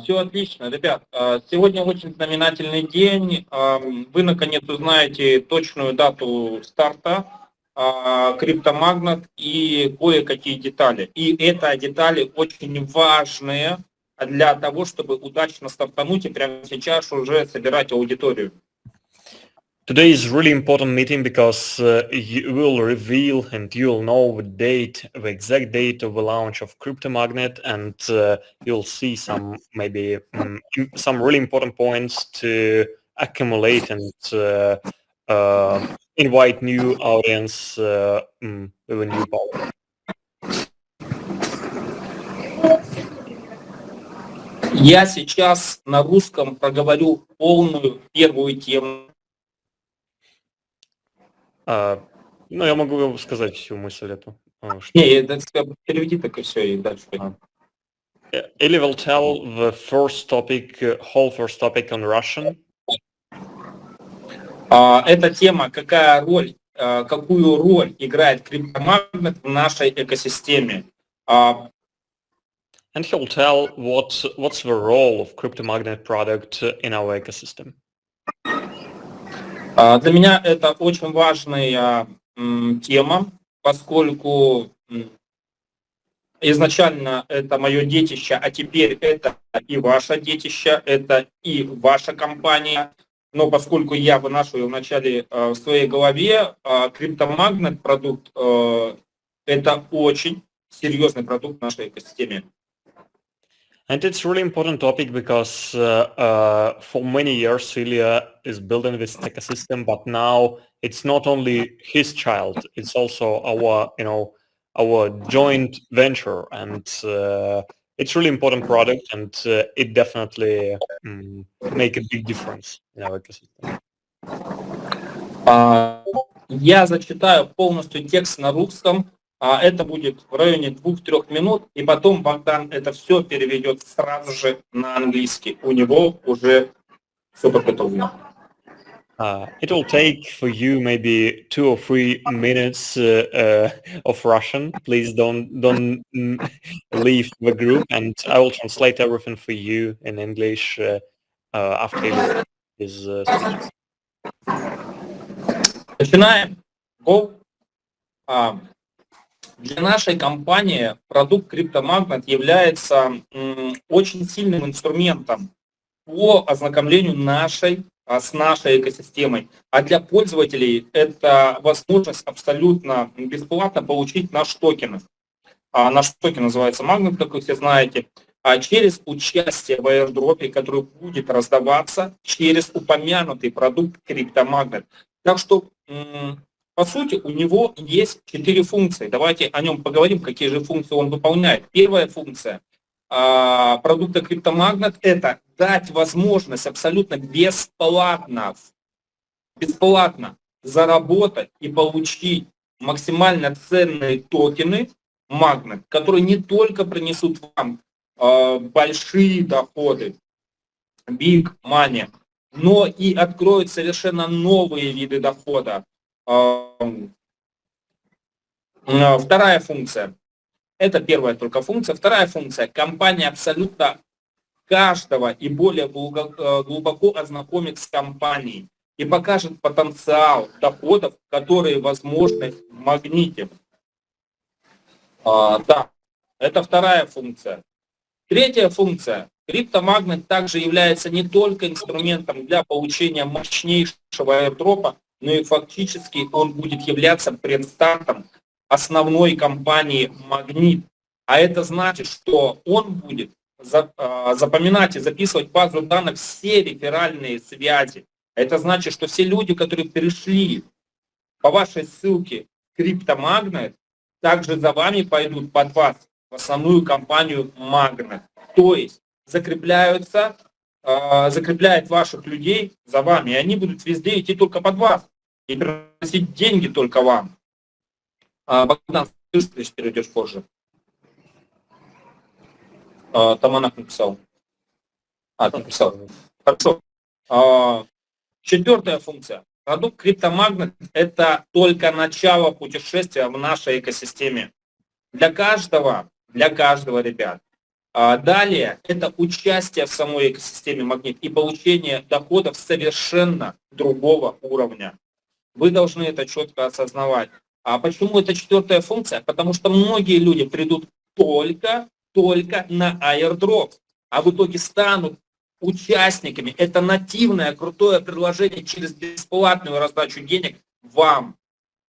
Все отлично, ребят. Сегодня очень знаменательный день. Вы наконец узнаете точную дату старта криптомагнат и кое-какие детали. И это детали очень важные для того, чтобы удачно стартануть и прямо сейчас уже собирать аудиторию. Today is really important meeting because you will reveal and you'll know the exact date of the launch of CryptoMagnet, and you'll see some maybe some really important points to accumulate and invite new audience with a new power. Я сейчас на русском проговорю полную первую тему. Ну, я могу сказать всю мысль эту. Не, переведи так и все, и дальше. Ili will tell the first topic, whole first topic on Russian. Эта тема, какую роль играет криптомагнат в нашей экосистеме. And he'll tell what's the role of CryptoMagnet product in our ecosystem. Для меня это очень важная тема, поскольку изначально это мое детище, а теперь это и ваше детище, это и ваша компания. Но поскольку я вынашиваю вначале в своей голове, криптомагнат продукт это очень серьезный продукт в нашей экосистеме. And it's really important topic because for many years Ilya is building this ecosystem, but now it's not only his child; it's also our joint venture, and it's really important product, and it definitely make a big difference in our ecosystem. Я зачитаю полностью текст на русском. Это будет в районе 2-3 минут, и потом Богдан это все переведет сразу же на английский. У него уже все подготовлено. It will take for you maybe 2 or 3 minutes of Russian. Please don't leave the group, and I will translate everything for you in English after his speech. Начинаем. Go. Для нашей компании продукт CryptoMagnet является очень сильным инструментом по ознакомлению с нашей экосистемой. А для пользователей это возможность абсолютно бесплатно получить наш токен. Наш токен называется Magnet, как вы все знаете, через участие в Airdrop, который будет раздаваться через упомянутый продукт CryptoMagnet. Так что по сути, у него есть 4 функции. Давайте о нем поговорим, какие же функции он выполняет. Первая функция продукта CryptoMagnet – это дать возможность абсолютно бесплатно заработать и получить максимально ценные токены Magnet, которые не только принесут вам большие доходы, big money, но и откроют совершенно новые виды дохода. Вторая функция. Это первая только функция. Вторая функция. Компания абсолютно каждого и более глубоко ознакомит с компанией и покажет потенциал доходов, которые возможны в магните. Да, это вторая функция. Третья функция. CryptoMagnet также является не только инструментом для получения мощнейшего airdropа, но и фактически он будет являться предстартом основной компании «Магнит». А это значит, что он будет запоминать и записывать в базу данных все реферальные связи. Это значит, что все люди, которые перешли по вашей ссылке CryptoMagnet, также за вами пойдут под вас в основную компанию Magnet. То есть закрепляет ваших людей за вами, и они будут везде идти только под вас и приносить деньги только вам. Богдан, ты перейдешь позже. Там она написал. Ты написал. Хорошо. Четвертая функция. Продукт CryptoMagnet – это только начало путешествия в нашей экосистеме. Для каждого, ребят, Далее, это участие в самой экосистеме Магнит и получение доходов совершенно другого уровня. Вы должны это четко осознавать. А почему это четвертая функция? Потому что многие люди придут только на Airdrop, а в итоге станут участниками. Это нативное крутое предложение через бесплатную раздачу денег вам.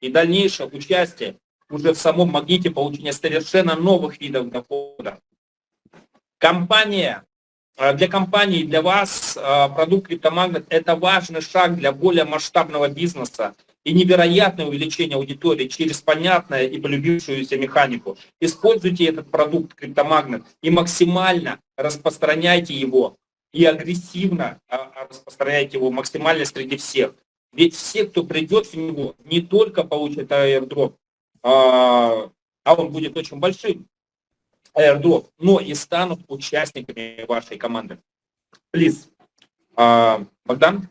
И дальнейшее участие уже в самом магните получения совершенно новых видов дохода. Для компании, для вас продукт криптомагнит это важный шаг для более масштабного бизнеса и невероятное увеличение аудитории через понятную и полюбившуюся механику. Используйте этот продукт криптомагнит и максимально распространяйте его и агрессивно распространяйте его максимально среди всех. Ведь все, кто придет в него, не только получит airdrop, а он будет очень большим, airdrop, но и станут участниками вашей команды. Please, Богдан?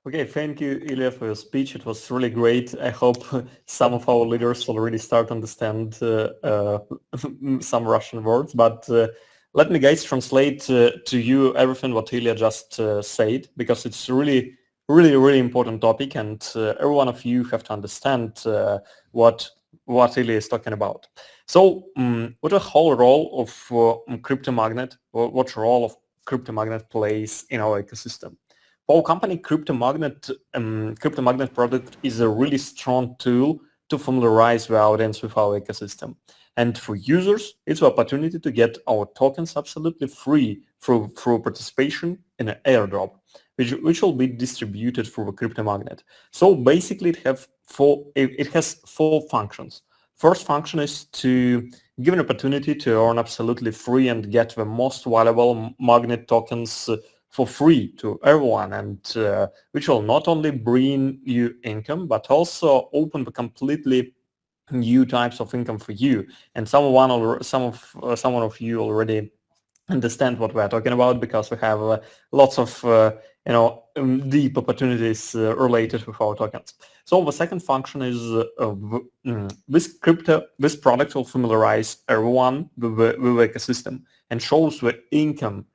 Okay, thank you, Ilya, for your speech. It was really great. I hope some of our leaders already start to understand some Russian words, but let me, guys, translate to you everything what Ilya just said, because it's really important topic, and every one of you have to understand what Ilya is talking about. So, what the whole role of crypto magnet, or what role of crypto magnet plays in our ecosystem? For our company, crypto magnet product is a really strong tool to familiarize the audience with our ecosystem. And for users, it's an opportunity to get our tokens absolutely free through participation in an airdrop, which will be distributed through the crypto magnet. So basically, it has four functions. First function is to give an opportunity to earn absolutely free and get the most valuable magnet tokens for free to everyone, and which will not only bring you income but also open the completely new types of income for you. And someone of you already understand what we're talking about, because we have lots of deep opportunities related with our tokens. So the second function is this product will familiarize everyone with the ecosystem and shows the income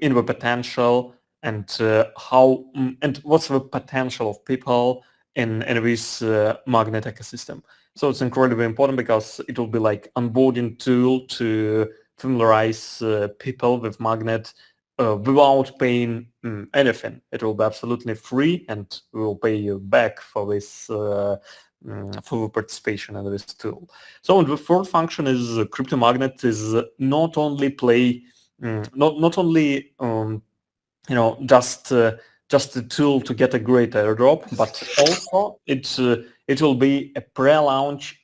in the potential and and what's the potential of people in this magnet ecosystem. So it's incredibly important because it will be like onboarding tool to familiarize people with magnet without paying anything. It will be absolutely free, and we will pay you back for this for participation in this tool. So the third function is crypto magnet is not only play not only just a tool to get a great airdrop, but also it will be a pre-launch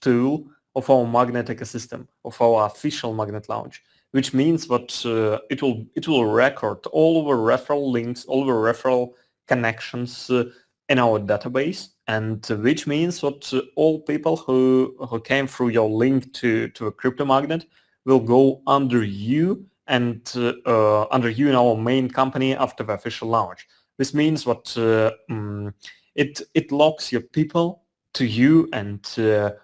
tool of our magnet ecosystem, of our official magnet launch, which means that it will record all the referral links, all the referral connections in our database, and which means that all people who came through your link to a crypto magnet will go under you and under you in our main company after the official launch. This means that it locks your people to you, and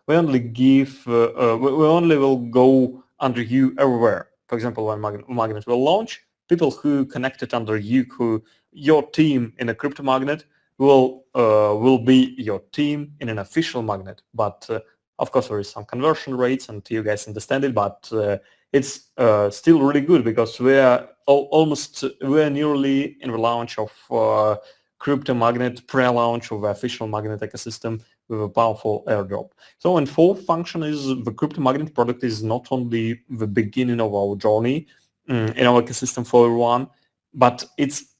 we only we only will go under you everywhere. For example, when Magnet will launch, people who connected under you, your team in a crypto magnet will be your team in an official magnet. But of course, there is some conversion rates, and you guys understand it, but it's still really good because we're nearly in the launch of crypto magnet, pre-launch of the official magnet ecosystem with a powerful airdrop. So, and fourth function is the crypto magnet product is not only the beginning of our journey in our ecosystem for everyone, but it's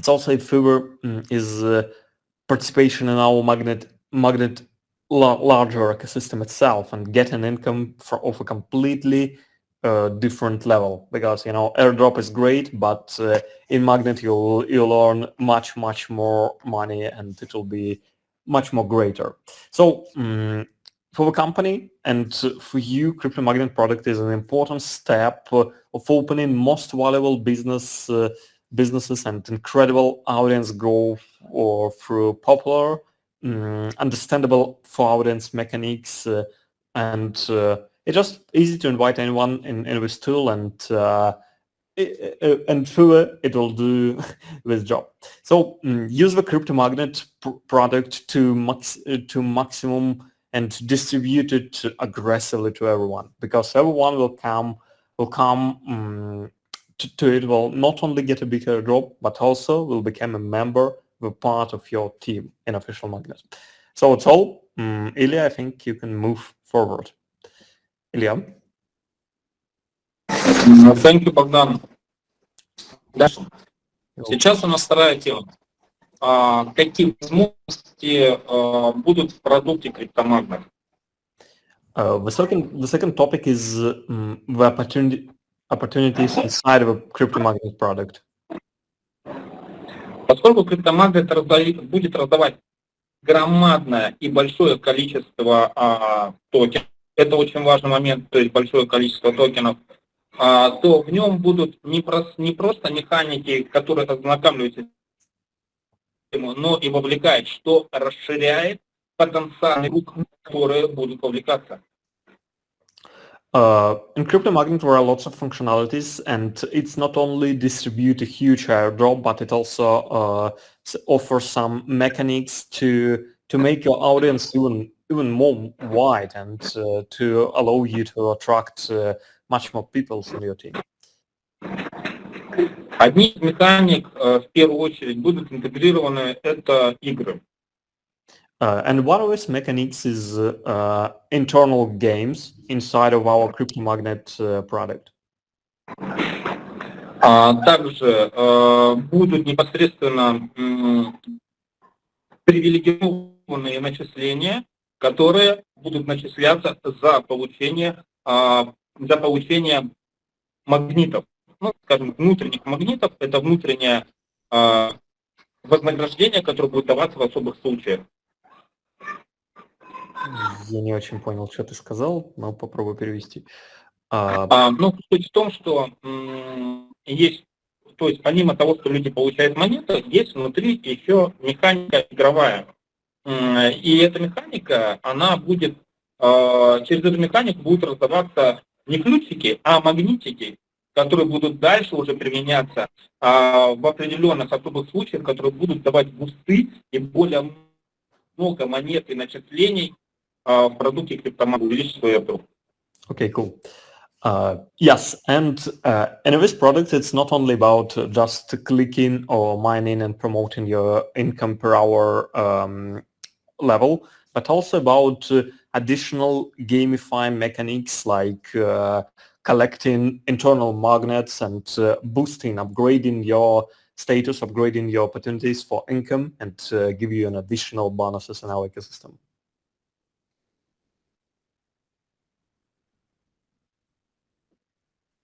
also a further is participation in our magnet larger ecosystem itself, and get an income of a completely different level, because airdrop is great, but in magnet you'll earn much more money, and it will be much more greater. So for the company and for you, crypto magnet product is an important step of opening most valuable businesses and incredible audience growth, or through popular understandable for audience mechanics and it's just easy to invite anyone in this tool, and through it will do this job. So use the crypto magnet product to maximum and distribute it aggressively to everyone, because everyone will come to it, will not only get a big airdrop, but also will become a member, a part of your team in official magnet. So it's all. Ilya, I think you can move forward. Ilya? Thank you, Богдан. Дальше. Сейчас у нас вторая тема. Какие возможности будут в продукте криптомагнит? The second topic is the opportunities inside of a crypto magnet product. Поскольку криптомагнит будет раздавать громадное и большое количество токенов, это очень важный момент, то есть большое количество токенов, то в нем будут не просто механики, которые ознакомливаются с системой, но и вовлекают, что расширяет потенциальный круг, которые будут вовлекаться. In crypto magnet there are lots of functionalities, and it's not only distribute a huge airdrop, but it also offers some mechanics to make your audience even more wide, and to allow you to attract much more people in your team. Одни из механик в первую очередь будут интегрированы, это игры. And one of its mechanics is internal games inside of our crypto magnet product. Также будут непосредственно привилегированные начисления, которые будут начисляться за получение магнитов. Ну, скажем, внутренних магнитов. Это внутреннее вознаграждение, которое будет даваться в особых случаях. Я не очень понял, что ты сказал, но попробую перевести. Ну, суть в том, что есть, то есть помимо того, что люди получают монеты, есть внутри еще механика игровая. И эта механика, она будет, через эту механику будут раздаваться не ключики, а магнитики, которые будут дальше уже применяться в определенных особых случаях, которые будут давать бусты и более много монет и начислений в продукте криптомагнит, увеличить свою airdrop. Okay, cool. Yes, and in this product, it's not only about just clicking or mining and promoting your income per hour level, but also about additional gamifying mechanics like collecting internal magnets and boosting, upgrading your status, upgrading your opportunities for income, and give you an additional bonuses in our ecosystem.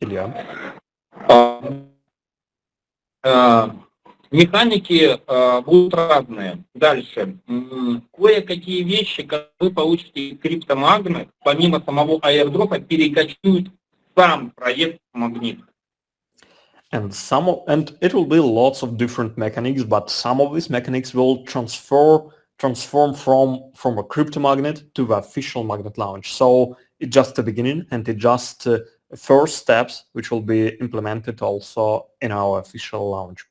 Илья? Механики будут разные. Дальше. Кое-какие вещи, которые вы получите из криптомагнит, помимо самого airdropа, перекочуют в сам проект магнит. And it will be lots of different mechanics, but some of these mechanics will transform from a crypto magnet to the official magnet launch. So it's just the beginning, and it's just first steps which will be implemented also in our official launch.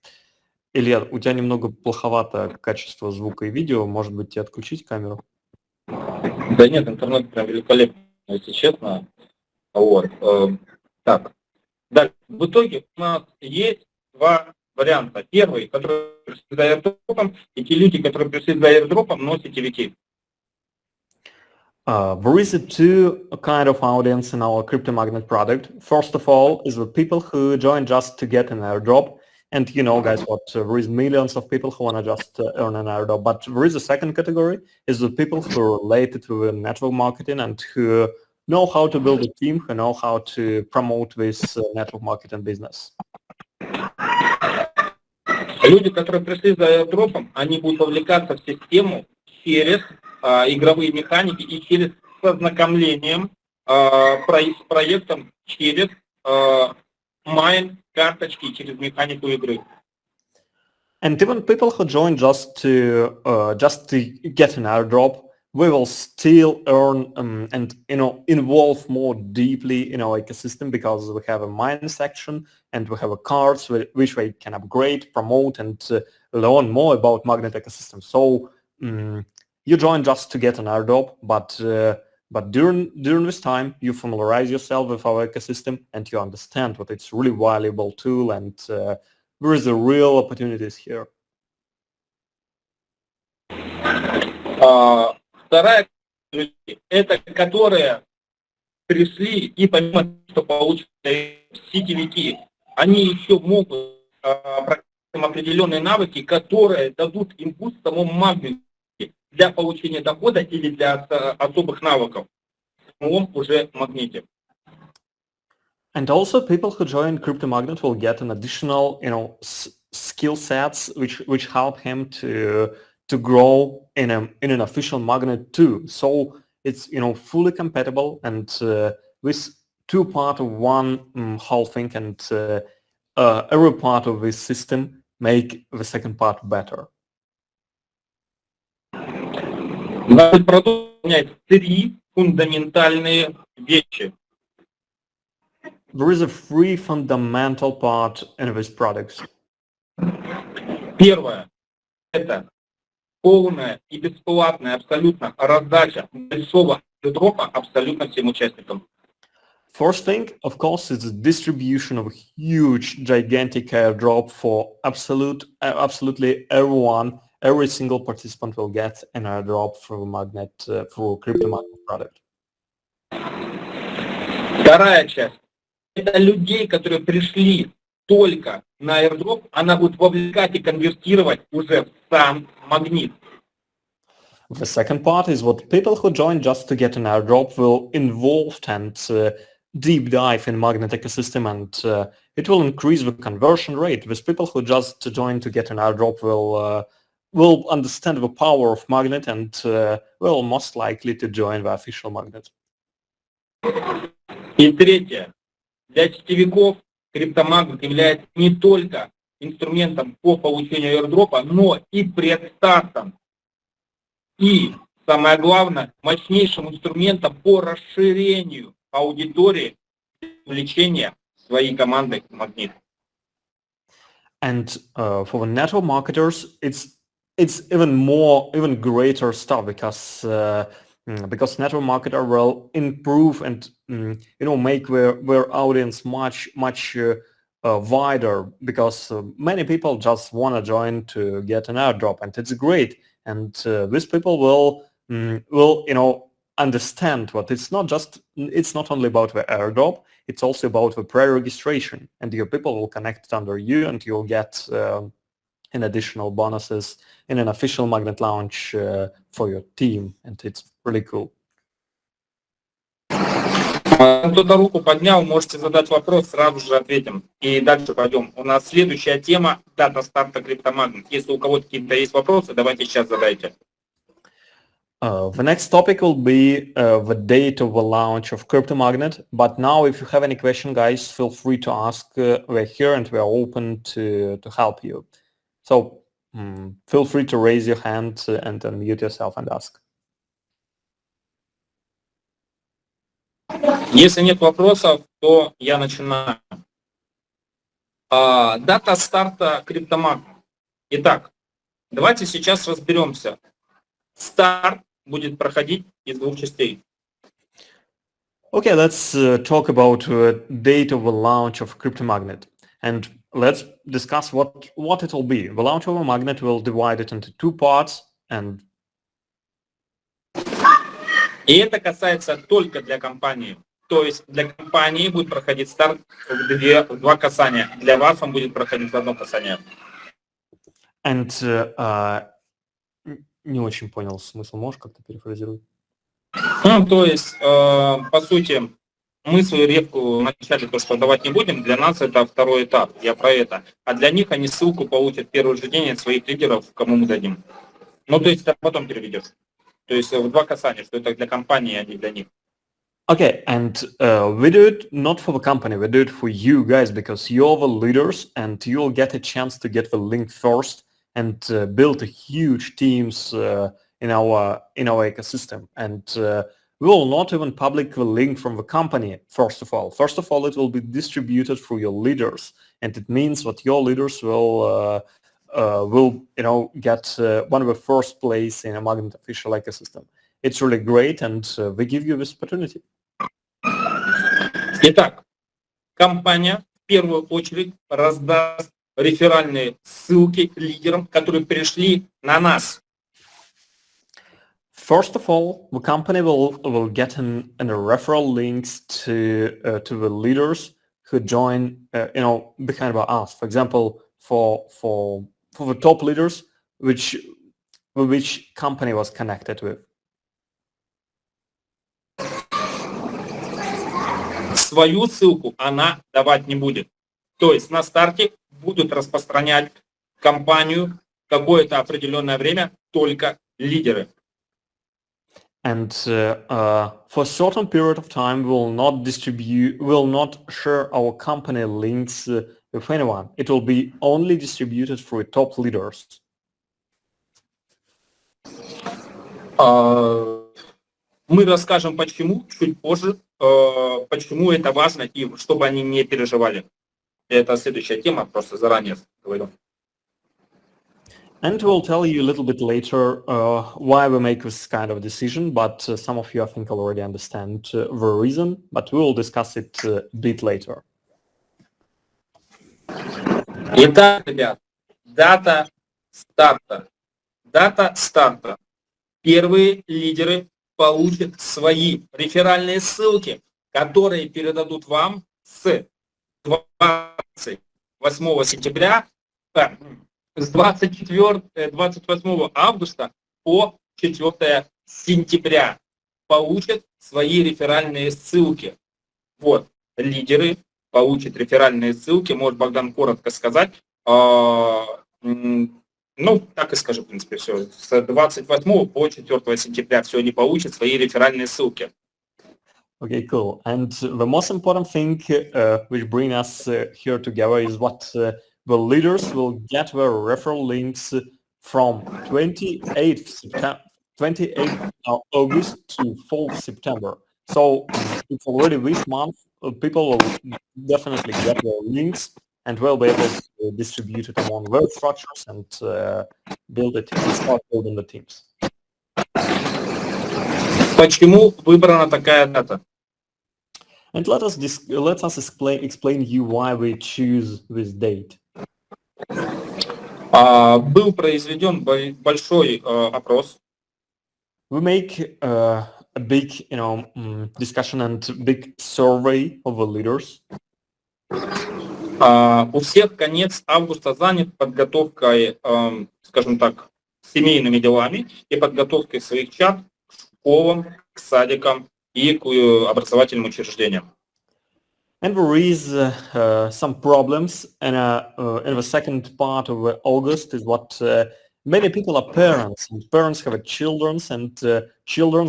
Илья, у тебя немного плоховато качество звука и видео. Может быть, тебе отключить камеру? Да нет, интернет прям великолепный, если честно. Вот. Так. Дальше. В итоге у нас есть два варианта. Первый, который пришли за airdropом, и те люди, которые пришли за airdropом, но сетевики. There is two kind of audience in our crypto magnet product. First of all is the people who join just to get an airdrop. And you know, guys, what there is millions of people who want to just earn an airdrop. But there is a second category, is the people who are related to network marketing and who know how to build a team, who know how to promote this network marketing business. Люди, которые пришли за airdropом, они будут вовлекаться в систему через игровые механики и через ознакомлением с проектом через майн, карточки, через механику игры. And even people who join just to get an airdrop we will still earn and involve more deeply in our ecosystem because we have a mine section and we have a cards which we can upgrade, promote, and learn more about magnet ecosystem. So you join just to get an airdrop, but during this time you familiarize yourself with our ecosystem and you understand what it's really valuable tool and there is a real opportunities here. Вторая категория – это которые пришли и помимо того, что получат сетевики, они еще могут практиковать определенные навыки, которые дадут импульс самому магниту для получения дохода или для особых навыков в самом уже магните. And also people who join Crypto Magnet will get an additional, skill sets which help him to grow in an official magnet too. So it's fully compatible and with two part of one whole thing and every part of this system make the second part better. Наш продукт выполняет три фундаментальные вещи. There is a three fundamental part in these products. Первое – это полная и бесплатная абсолютно раздача большого airdropа абсолютно всем участникам. First thing, of course, is the distribution of a huge, gigantic airdrop for absolutely everyone. Every single participant will get an airdrop through Crypto Magnet product. Вторая часть – это людей, которые пришли только на airdrop, она будет вовлекать и конвертировать уже в сам магнит. The second part is what people who join just to get an airdrop will involve and deep dive in magnet ecosystem and it will increase the conversion rate. With people who just join to get an airdrop will understand the power of magnet and will most likely to join the official magnet. И третье. Для сетевиков криптомагнит является не только инструментом по получению airdropа, но и предстартом. И, самое главное, мощнейшим инструментом по расширению аудитории увлечения своей командой Магнит. And for the network marketers, it's even greater stuff because network marketer will improve and make their audience much wider because many people just want to join to get an airdrop and it's great and these people will understand what it's not only about the airdrop, it's also about the pre-registration and your people will connect under you and you'll get in additional bonuses in an official magnet launch for your team and it's really cool. Кто-то руку поднял, можете задать вопрос, сразу же ответим. И дальше пойдем. У нас следующая тема – дата старта криптомагнит. Если у кого-то какие-то есть вопросы, давайте сейчас задайте. The next topic will be the date of the launch of Crypto Magnet. But now, if you have any question, guys, feel free to ask. We're here and we're open to help you. So feel free to raise your hand and unmute yourself and ask. Если нет вопросов, то я начинаю. Дата старта криптомагнит. Итак, давайте сейчас разберемся. Старт будет проходить из двух частей. Okay, let's talk about date of the launch of Crypto Magnet. And let's discuss what it will be. The launch of a magnet will divide it into two parts and И это касается только для компании. То есть для компании будет проходить старт в два касания. Для вас он будет проходить в одно касание. And не очень понял смысл. Можешь как-то перефразировать? То есть, по сути, мы свою ревку вначале то, что давать не будем, для нас это второй этап, я про это. А для них они ссылку получат в первый же день от своих лидеров, кому мы дадим. Ну, то есть, потом переведешь. То есть, в два касания, что это для компании, а не для них. Okay, and we do it not for the company, we do it for you guys because you're the leaders and you'll get a chance to get the link first and build a huge teams our ecosystem, and we will not even publicly link from the company. First of all, it will be distributed through your leaders, and it means that your leaders will get one of the first place in a Magnet official ecosystem. It's really great, and we give you this opportunity. Итак, компания в первую очередь раздаст реферальные ссылки лидерам, которые пришли на нас. First of all, the company will get in referral links to the leaders who join behind us. For example, for the top leaders, which company was connected with. Свою ссылку она давать не будет. То есть на старте будут распространять компанию какое-то определенное время только лидеры. And for a certain period of time, we will not share our company links with anyone. It will be only distributed through top leaders. Мы расскажем почему чуть позже, почему это важно и чтобы они не переживали. Это следующая тема, просто заранее говорю. And we'll tell you a little bit later why we make this kind of decision, but some of you, I think, already understand the reason, but we will discuss it a bit later. Итак, ребят, дата старта. Дата старта. Первые лидеры получат свои реферальные ссылки, которые передадут вам с 28 сентября, с 28 августа по 4 сентября получат свои реферальные ссылки. Вот, лидеры получат реферальные ссылки. Может, Богдан коротко сказать. Ну, так и скажу, в принципе, все. С 28 по 4 сентября все они получат свои реферальные ссылки. Okay, cool. And the most important thing which bring us here together is what the leaders will get their referral links from 28th August to 4th September. So it's already this month. People will definitely get their links and will be able to distribute it among their structures and start building the teams. Почему выбрана такая дата? And let us explain you why we choose this date. Был произведен большой опрос. We make a big, discussion and big survey of the leaders. У всех конец августа занят подготовкой, скажем так, семейными делами и подготовкой своих чат к школам, к садикам и к образовательным учреждениям. And there is some problems, and in the second part of August is what many people are parents, and parents have children, and children,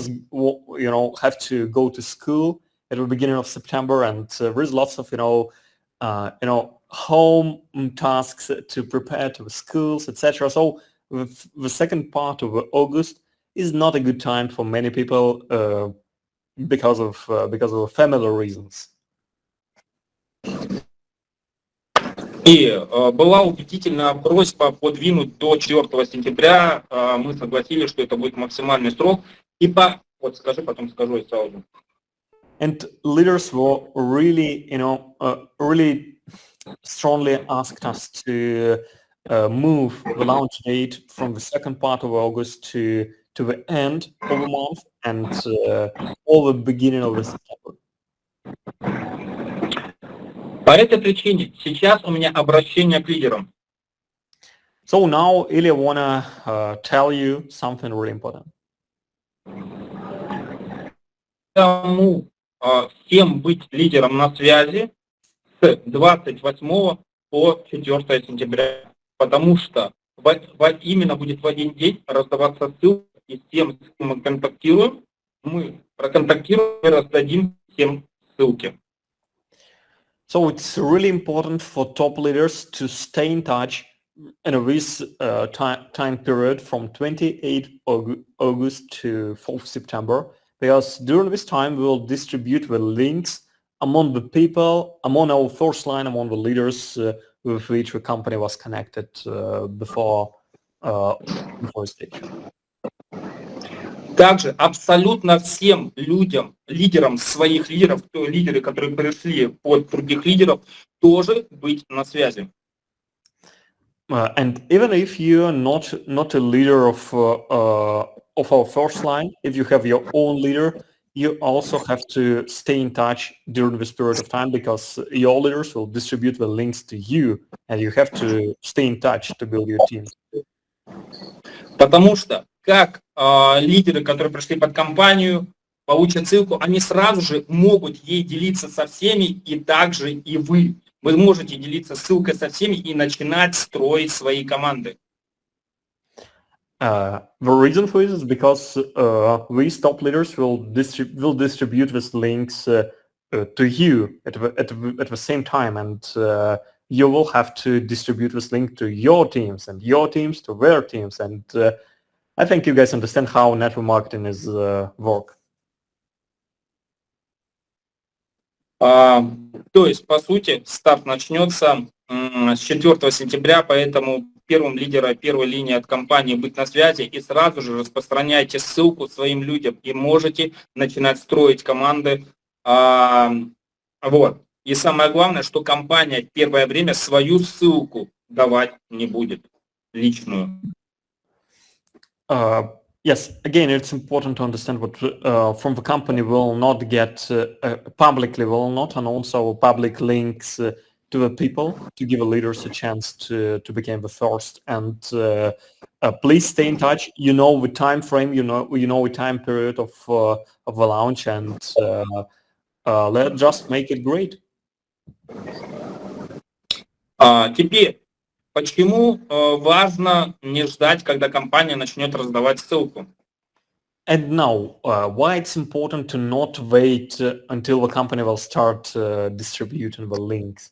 have to go to school at the beginning of September, and there is lots of home tasks to prepare to the schools, etc. So the second part of August is not a good time for many people because of family reasons. И была убедительная просьба подвинуть до 4 сентября. Мы согласились, что это будет максимальный срок. И вот скажи, потом скажу и сразу. And leaders were really, really strongly asked us to move the launch date from the second part of August to the end of the month and all the beginning of the September. По этой причине сейчас у меня обращение к лидерам. So now, Ilya, wanna tell you something really important. Тому всем быть лидером на связи с 28 по 4 сентября, потому что именно будет в один день раздаваться ссылка, и с тем, с кем мы контактируем, мы проконтактируем и раздадим всем ссылки. So it's really important for top leaders to stay in touch this time period from 28 August to 4th September, because during this time we will distribute the links among the people, among our first line, among the leaders with which the company was connected before stage. Также абсолютно всем людям, лидерам своих лидеров, лидеры, которые пришли под других лидеров, тоже быть на связи. And even if you are not a leader of our first line, if you have your own leader, you also have to stay in touch during this period of time, because your leaders will distribute the links to you, and you have to stay in touch to build your team. Потому что как лидеры, которые пришли под компанию, получат ссылку, они сразу же могут ей делиться со всеми, и также и вы. Вы можете делиться ссылкой со всеми и начинать строить свои команды. The reason for this is because these top leaders will distribute these links to you at the same time, and you will have to distribute this link to your teams, and your teams to their teams, and I think you guys understand how network marketing is work. То есть, по сути, старт начнется с 4 сентября, поэтому первым лидером первой линии от компании быть на связи и сразу же распространяйте ссылку своим людям и можете начинать строить команды. Вот. И самое главное, что компания в первое время свою ссылку давать не будет, личную. Yes, again, it's important to understand what from the company will not get publicly, will not announce our public links to the people to give the leaders a chance to become the first. And please stay in touch. You know the time frame. You know the time period of the launch, and let's just make it great. Теперь, почему важно не ждать, когда компания начнет раздавать ссылку? And now, why it's important to not wait until the company will start distributing the links?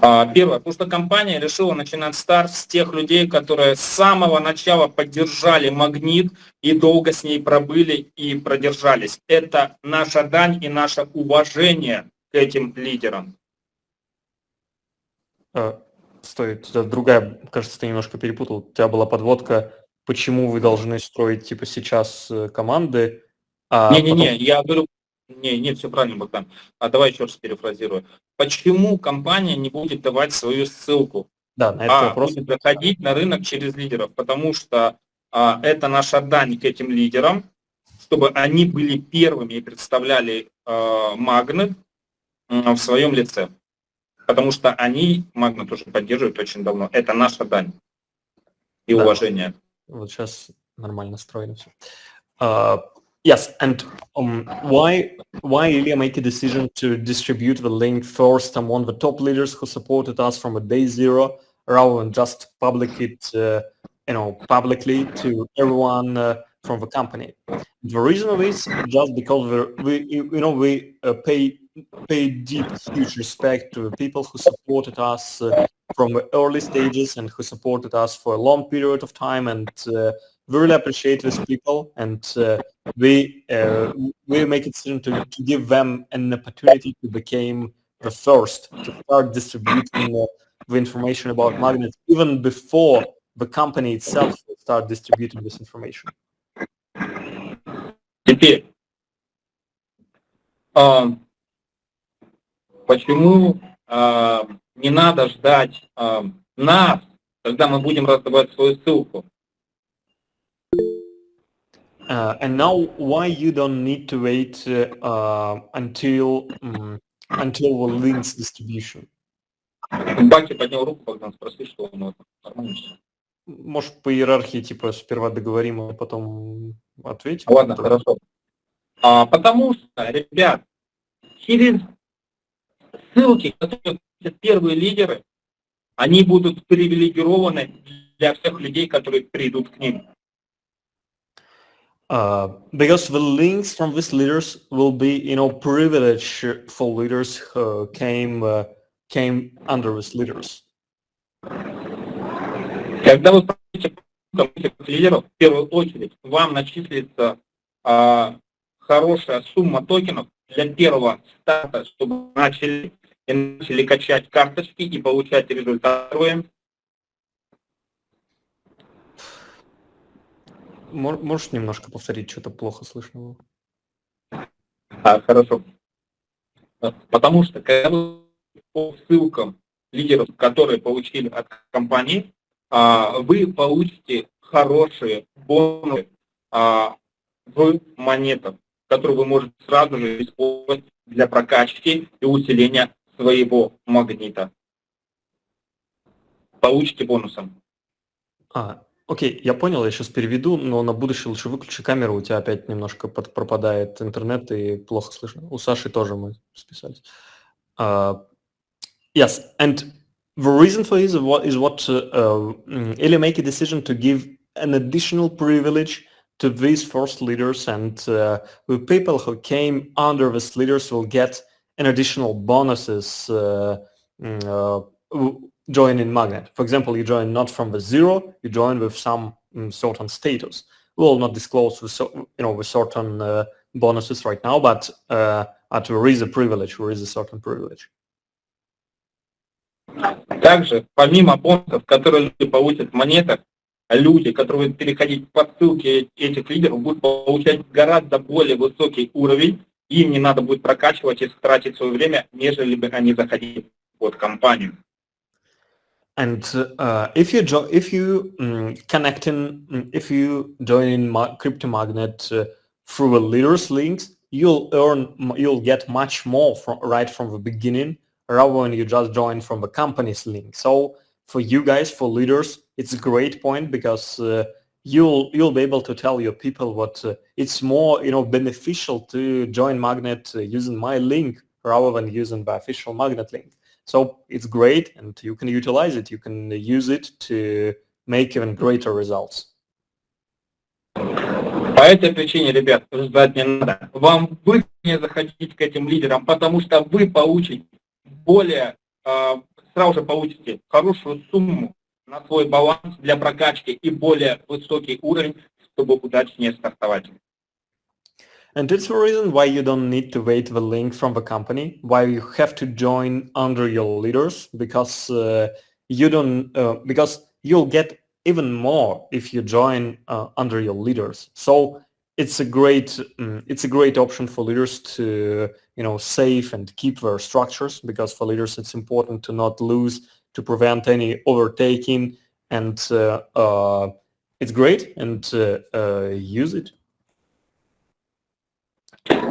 Первое, потому что компания решила начинать старт с тех людей, которые с самого начала поддержали Магнит и долго с ней пробыли и продержались. Это наша дань и наше уважение к этим лидерам. Стоит, другая, кажется, ты немножко перепутал. У тебя была подводка, почему вы должны строить типа сейчас команды. Не-не-не, я говорю, не, все правильно, Богдан. Давай еще раз перефразирую. Почему компания не будет давать свою ссылку? Да, на этот вопрос. Будет заходить на рынок через лидеров, потому что это наша дань к этим лидерам, чтобы они были первыми и представляли Магнит в своем лице. Потому что они Магнит тоже поддерживают очень давно. Это наша дань и уважение. Вот сейчас нормально строено все. Yes, and why Ilya make a decision to distribute the link first among the top leaders who supported us from a day zero, rather than just public it, publicly to everyone from the company? The reason of this is just because we pay deep, huge respect to the people who supported us from the early stages and who supported us for a long period of time, and we really appreciate these people, and we make a decision to give them an opportunity to become the first to start distributing the information about Magnet even before the company itself will start distributing this information. Теперь, почему не надо ждать нас, когда мы будем раздавать свою ссылку? And now, why you don't need to wait until the links distribution? Батя поднял руку, Богдан, спроси, что он нормально. Может, по иерархии, типа, сперва договорим, а потом ответим? Ладно, хорошо. Потому что, ребят, через ссылки, которые первые лидеры, они будут привилегированы для всех людей, которые придут к ним. Because the links from these leaders will be, privilege for leaders who came under these leaders. Когда вы проводите этих лидеров, в первую очередь вам начислится хорошая сумма токенов для первого старта, чтобы начали качать карточки и получать результаты. Можешь немножко повторить, что-то плохо слышно было? Хорошо. Потому что когда вы по ссылкам лидеров, которые получили от компании, вы получите хорошие бонусы в монетах, которые вы можете сразу же использовать для прокачки и усиления своего магнита. Получите бонусом. Окей, я понял, я сейчас переведу, но на будущее лучше выключи камеру, у тебя опять немножко пропадает интернет и плохо слышно. У Саши тоже мы списались. Yes, and the reason for this is what Eli make a decision to give an additional privilege to these first leaders, and the people who came under these leaders will get an additional bonuses joining Magnet. For example, you join not from the zero, you join with some certain status. We will not disclose with certain bonuses right now, but there is a privilege, there is a certain privilege. Также, помимо бонусов, которые люди получат в монетах, люди, которые будут переходить по ссылке этих лидеров, будут получать гораздо более высокий уровень, им не надо будет прокачивать и тратить свое время, нежели бы они заходили под компанию. And if you join Crypto Magnet through a leaders links, you'll get much more right from the beginning, rather when you just join from the company's link. So for you guys, for leaders, it's a great point because you'll be able to tell your people what it's more beneficial to join Magnet using my link rather than using the official Magnet link. So it's great, and you can utilize it. You can use it to make even greater results. По этой причине, ребят, ждать не надо. Вам выгоднее заходить к этим лидерам, потому что вы получите сразу же получите хорошую сумму на свой баланс для прокачки и более высокий уровень, чтобы удачнее стартовать. And that's the reason why you don't need to wait the link from the company, why you have to join under your leaders, because because you'll get even more if you join under your leaders. So it's a great option for leaders to save and keep their structures, because for leaders it's important to not lose, to prevent any overtaking, and it's great, and use it.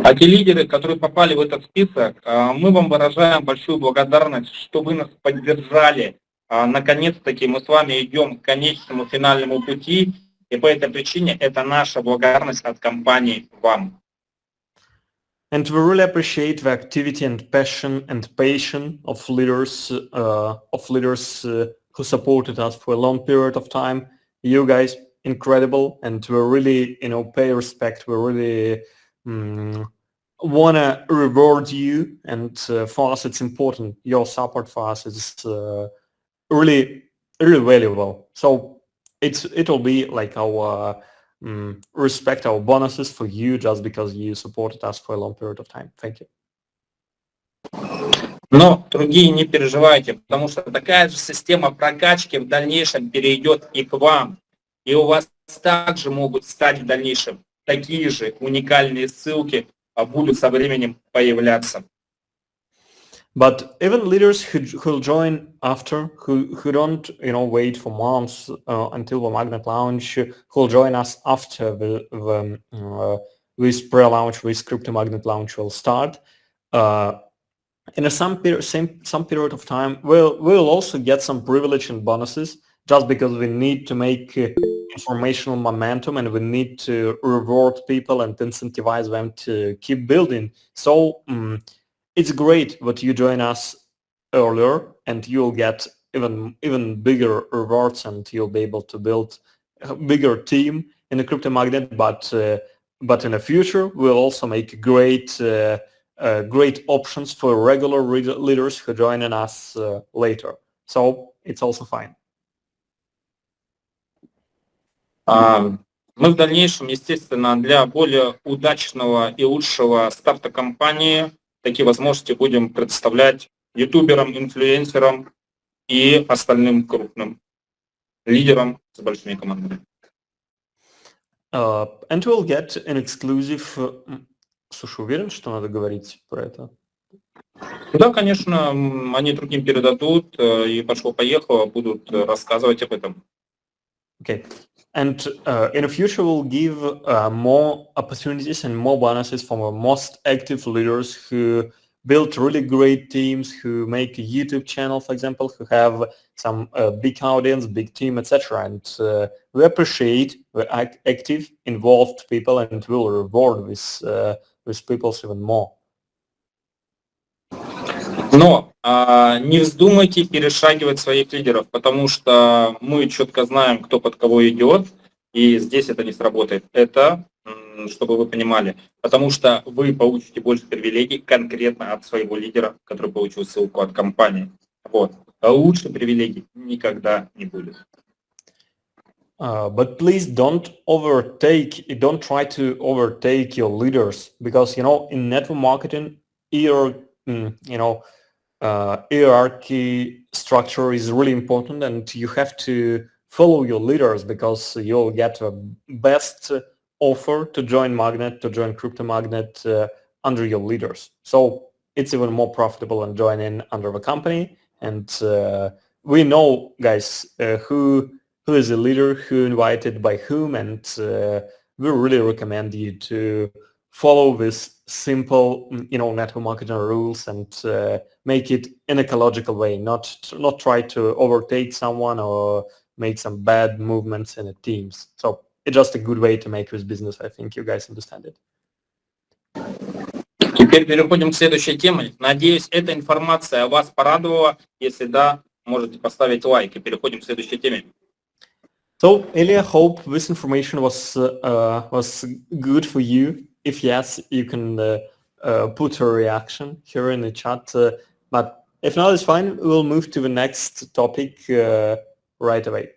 А те лидеры, которые попали в этот список, мы вам выражаем большую благодарность, что вы нас поддержали. Наконец-таки мы с вами идем к конечному финальному пути, и по этой причине это наша благодарность от компании вам. And we really appreciate the activity and passion and patience of leaders who supported us for a long period of time. You guys, incredible, and we really pay respect. We really want to reward you, and for us it's important. Your support for us is really valuable. So it'll be like our respect, our bonuses for you, just because you supported us for a long period of time. Thank you. Но другие не переживайте, потому что такая же система прокачки в дальнейшем перейдет и к вам. И у вас также могут стать в дальнейшем такие же уникальные ссылки, будут со временем появляться. But even leaders who'll join after, who don't wait for months until the Magnet launch, who'll join us after this pre-launch, this Crypto Magnet launch will start. In some period of time, we'll also get some privilege and bonuses, just because we need to make informational momentum, and we need to reward people and incentivize them to keep building. So it's great that you join us earlier, and you'll get even bigger rewards, and you'll be able to build a bigger team in the Crypto Magnet. But in the future, we'll also make great options for regular leaders who join us later. So it's also fine. А те лидеры, которые попали в этот список, мы вам выражаем большую благодарность, что вы нас поддержали. И у вас также могут стать в дальнейшем такие же уникальные ссылки, будут со временем появляться. Мы в дальнейшем, естественно, для более удачного и лучшего старта компании такие возможности будем предоставлять ютуберам, инфлюенсерам и остальным крупным лидерам с большими командами. And we'll get an exclusive... Слушай, уверен, что надо говорить про это? Да, конечно, они другим передадут, и пошло-поехало, будут рассказывать об этом. Okay. And in the future, we'll give more opportunities and more bonuses for our most active leaders who build really great teams, who make a YouTube channel, for example, who have some big audience, big team, etc. And we appreciate the active, involved people, and we'll reward with people even more. Но не вздумайте перешагивать своих лидеров, потому что мы четко знаем, кто под кого идет, и здесь это не сработает. Это, чтобы вы понимали, потому что вы получите больше привилегий конкретно от своего лидера, который получил ссылку от компании. Вот. А лучше привилегий никогда не будет. But please don't try to overtake your leaders, because, in network marketing, hierarchy structure is really important, and you have to follow your leaders because you'll get the best offer to join Magnet, to join Crypto Magnet under your leaders. So it's even more profitable than joining under the company. And we know, guys, who is the leader, who invited by whom, and we really recommend you to follow this simple, network marketing rules and make it in an ecological way, not try to overtake someone or make some bad movements in the teams. So it's just a good way to make this business. I think you guys understand it. Теперь переходим к следующей теме. Надеюсь, эта информация вас порадовала. Если да, можете поставить лайк, и переходим к следующей теме. So, Ilya, hope this information was good for you. If yes, you can put a reaction here in the chat. But if not, it's fine. We'll move to the next topic right away.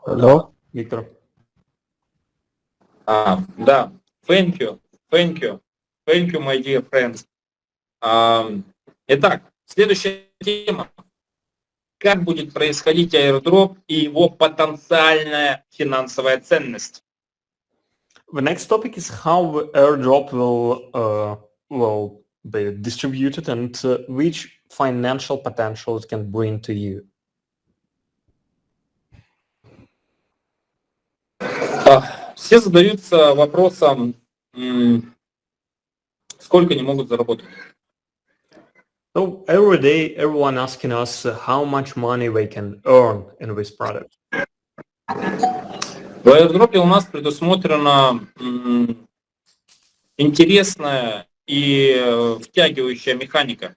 Hello, Victor. Да, thank you, my dear friends. Итак, следующая тема. Как будет происходить airdrop и его потенциальная финансовая ценность? The next topic is how the airdrop will be distributed and which financial potential it can bring to you. Все задаются вопросом, сколько они могут заработать. So every day, everyone asking us how much money they can earn in this product. В airdrop у нас предусмотрена интересная и втягивающая механика.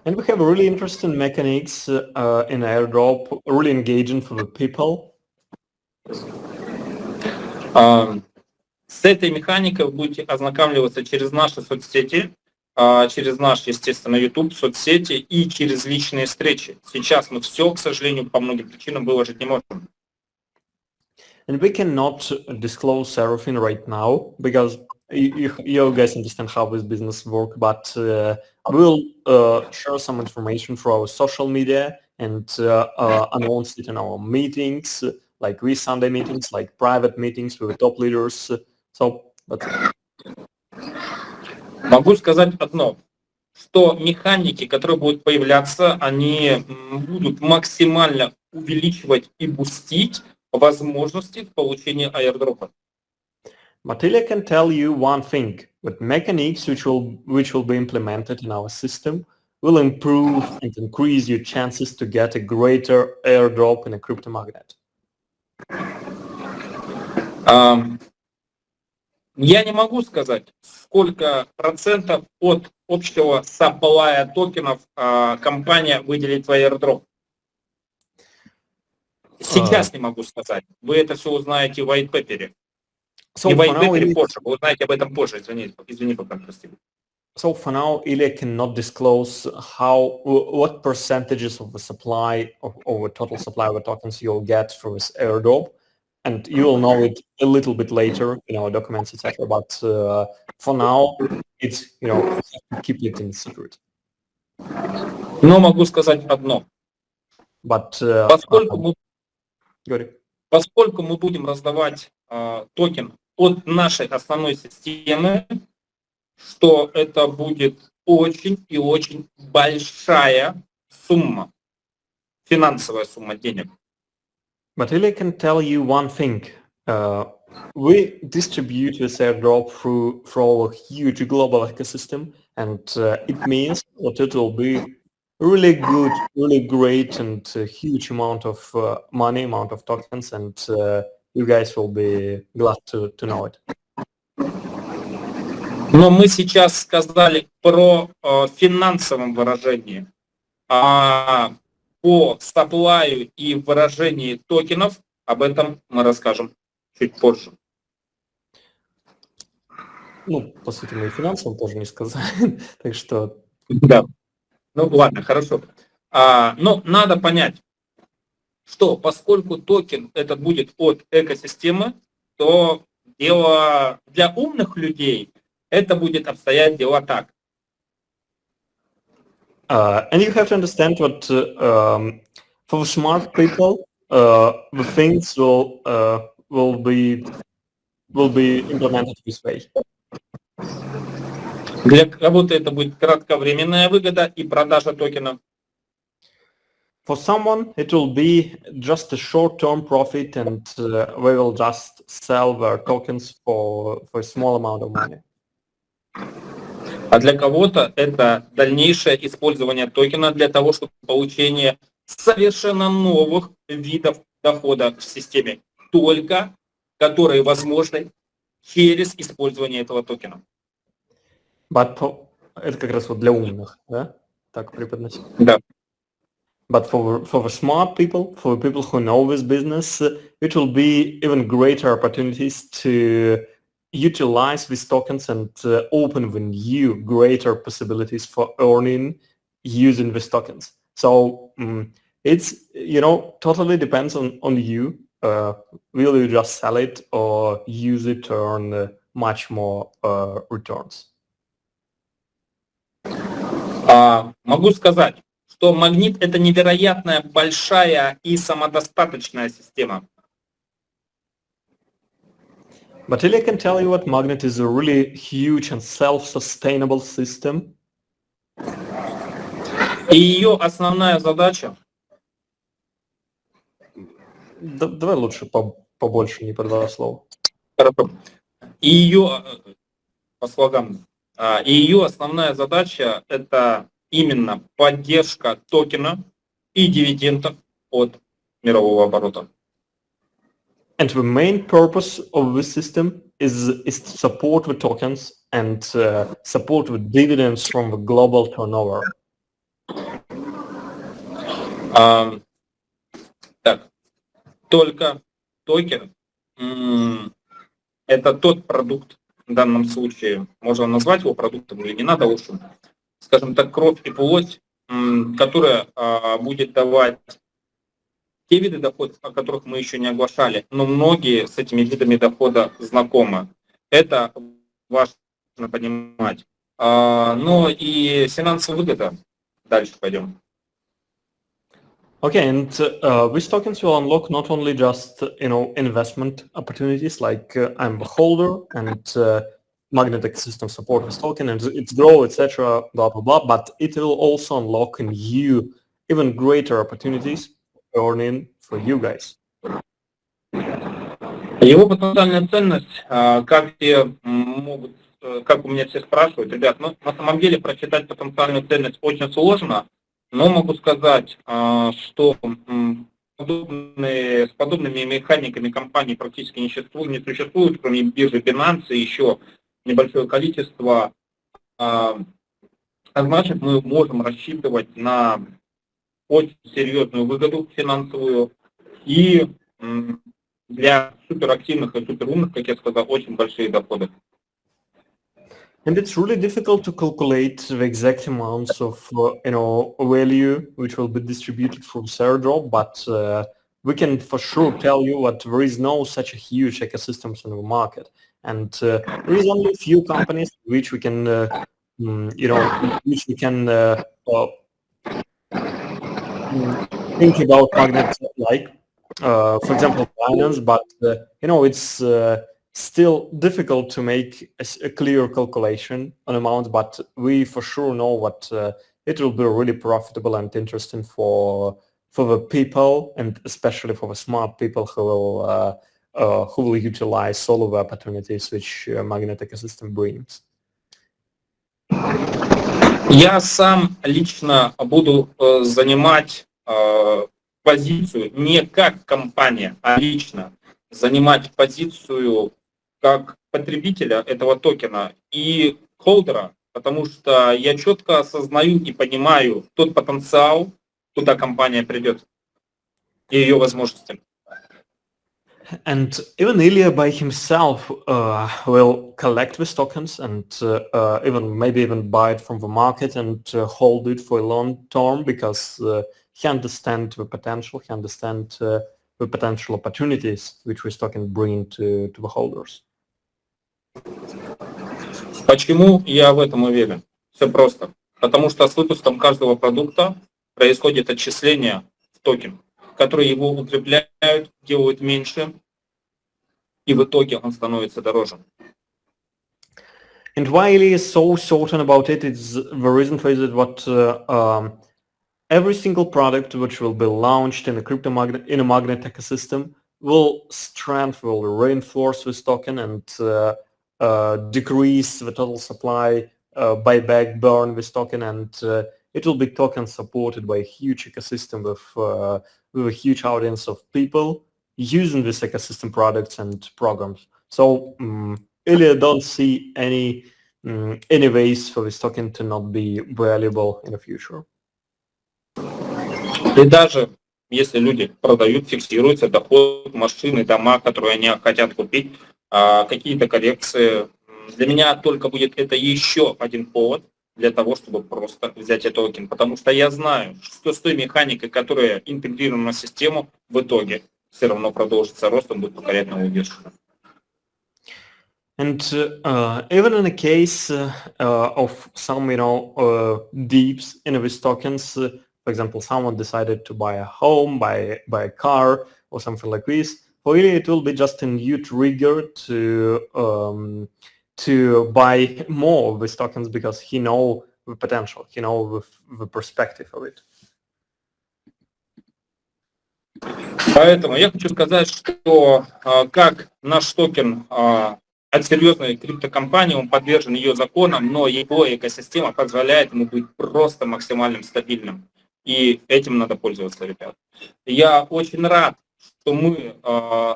And we have really interesting mechanics in airdrop, really engaging for the people. С этой механикой вы будете ознакомливаться через наши соцсети, через наш, естественно, YouTube, соцсети и через личные встречи. Сейчас мы все, к сожалению, по многим причинам выложить не можем. And we cannot disclose everything right now because you guys understand how this business works, but we'll share some information through our social media and announce it in our meetings, like we Sunday meetings, like private meetings with the top leaders. So that's it. Могу сказать одно, что механики, которые будут появляться, они будут максимально увеличивать и бустить возможности в получении airdrop. Matilda can tell you one thing, that mechanics which will be implemented in our system will improve and increase your chances to get a greater airdrop in a crypto magnet. Я не могу сказать, сколько процентов от общего сапплая токенов компания выделит в airdrop. Сейчас не могу сказать. Вы это все узнаете в white paper. So И for Вайбе now, Ilya, позже. Вы узнаете об этом позже. Извини, пока, прости. so for now, Ilya cannot disclose what percentages of the supply of the total supply of the tokens you'll get through this airdrop, and you will know it a little bit later in our documents, etc. But for now, it's you have to keep it in secret. Но могу сказать одно. But Поскольку мы, got it. поскольку мы будем раздавать токен от нашей основной системы, что это будет очень и очень большая сумма, финансовая сумма денег. But Ilya can tell you one thing. We distribute this airdrop through a huge global ecosystem, and it means that it will be really good, really great, and a huge amount of money, amount of tokens, and you guys will be glad to know it. Но мы сейчас сказали про финансовом выражении, а по саплаю и выражении токенов об этом мы расскажем чуть позже. Ну, по сути, мы и финансовым тоже не сказали, так что... Да. Ну ладно, хорошо. Но надо понять, что поскольку токен этот будет от экосистемы, то дело для умных людей это будет обстоять дело так. And you have to understand what for the smart people, the things will be implemented this way. Для кого-то это будет кратковременная выгода и продажа токена. For someone, it will be just a short-term profit, and we will just sell their tokens for a small amount of money. А для кого-то это дальнейшее использование токена для того, чтобы получение совершенно новых видов дохода в системе, только которые возможны через использование этого токена. Это как раз вот для умных, да? Так преподносить. Да. But for the smart people, for the people who know this business, it will be even greater opportunities to utilize these tokens and open the new greater possibilities for earning using these tokens. So it's, totally depends on you. Will you just sell it or use it to earn much more returns? Могу сказать, что Магнит это невероятная большая и самодостаточная система. But Ilya can tell you what Magnet is a really huge and self-sustainable system. И ее основная задача... Давай лучше побольше, не по два слова. Хорошо. И ее, по слогам, и ее основная задача это именно поддержка токена и дивидендов от мирового оборота. And the main purpose of this system is to support the tokens and support the dividends from the global turnover. Так, только токен это тот продукт, в данном случае, можно назвать его продуктом или не надо лучше, скажем так, кровь и плоть, которая будет давать те виды дохода, о которых мы еще не оглашали, но многие с этими видами дохода знакомы. Это важно понимать. Но и финансовая выгода. Дальше пойдем. Okay, and these tokens will unlock not only just investment opportunities like I'm the holder and Magnet ecosystem support this token and its grow, etc., blah blah blah, but it will also unlock new, even greater opportunities earning for you guys. Его потенциальная ценность, как у меня все спрашивают, ребят, на самом деле прочитать потенциальную ценность очень сложно, но могу сказать, что с подобными механиками компании практически не существует, кроме биржи Binance и еще небольшое количество. А значит, мы можем рассчитывать на очень серьезную выгоду финансовую и для суперактивных и суперумных, как я сказал, очень большие доходы. And it's really difficult to calculate the exact amounts of value which will be distributed from Airdrop, but we can for sure tell you that there is no such a huge ecosystems in the market, and there is only a few companies which we can which we can think about magnets like, for example, finance, but it's still difficult to make a clear calculation on amounts, but we for sure know what it will be really profitable and interesting for the people, and especially for the smart people who will utilize all of the opportunities which magnet ecosystem brings. Я сам лично буду занимать позицию не как компания, а лично занимать позицию как потребителя этого токена и холдера, потому что я четко осознаю и понимаю тот потенциал, куда компания придет, и ее возможности. And even Ilya by himself will collect these tokens and maybe even buy it from the market and hold it for a long term, because he understands the potential, he understands the potential opportunities which this token bring to the holders. Почему я в этом уверен? Все просто. Потому что с выпуском каждого продукта происходит отчисление в токен, которые его укрепляют, делают меньше, и в итоге он становится дороже. And why he is so certain about it is the reason for it what every single product which will be launched in a magnet ecosystem will strengthen, will reinforce this token and decrease the total supply, buyback, burn this token, and it will be token supported by a huge ecosystem with a huge audience of people using this ecosystem products and programs. So Ilya don't see any ways for this token to not be valuable in the future. И даже если люди продают, фиксируется доход, машины, дома, которые они хотят купить, какие-то коррекции, для меня только будет это еще один повод для того, чтобы просто взять этот токен. Потому что я знаю, что с той механикой, которая интегрирована в систему, в итоге все равно продолжится рост, он будет покорять новую вершину. And even in the case of some, deeps in these tokens, for example, someone decided to buy a home, buy a car, or something like this, for Ilya it will be just a new trigger to buy more of these tokens, because he know the potential, he know the perspective of it. Поэтому я хочу сказать, что как наш токен от серьезной криптокомпании, он подвержен ее законам, но его экосистема позволяет ему быть просто максимально стабильным. И этим надо пользоваться, ребят. Я очень рад, что мы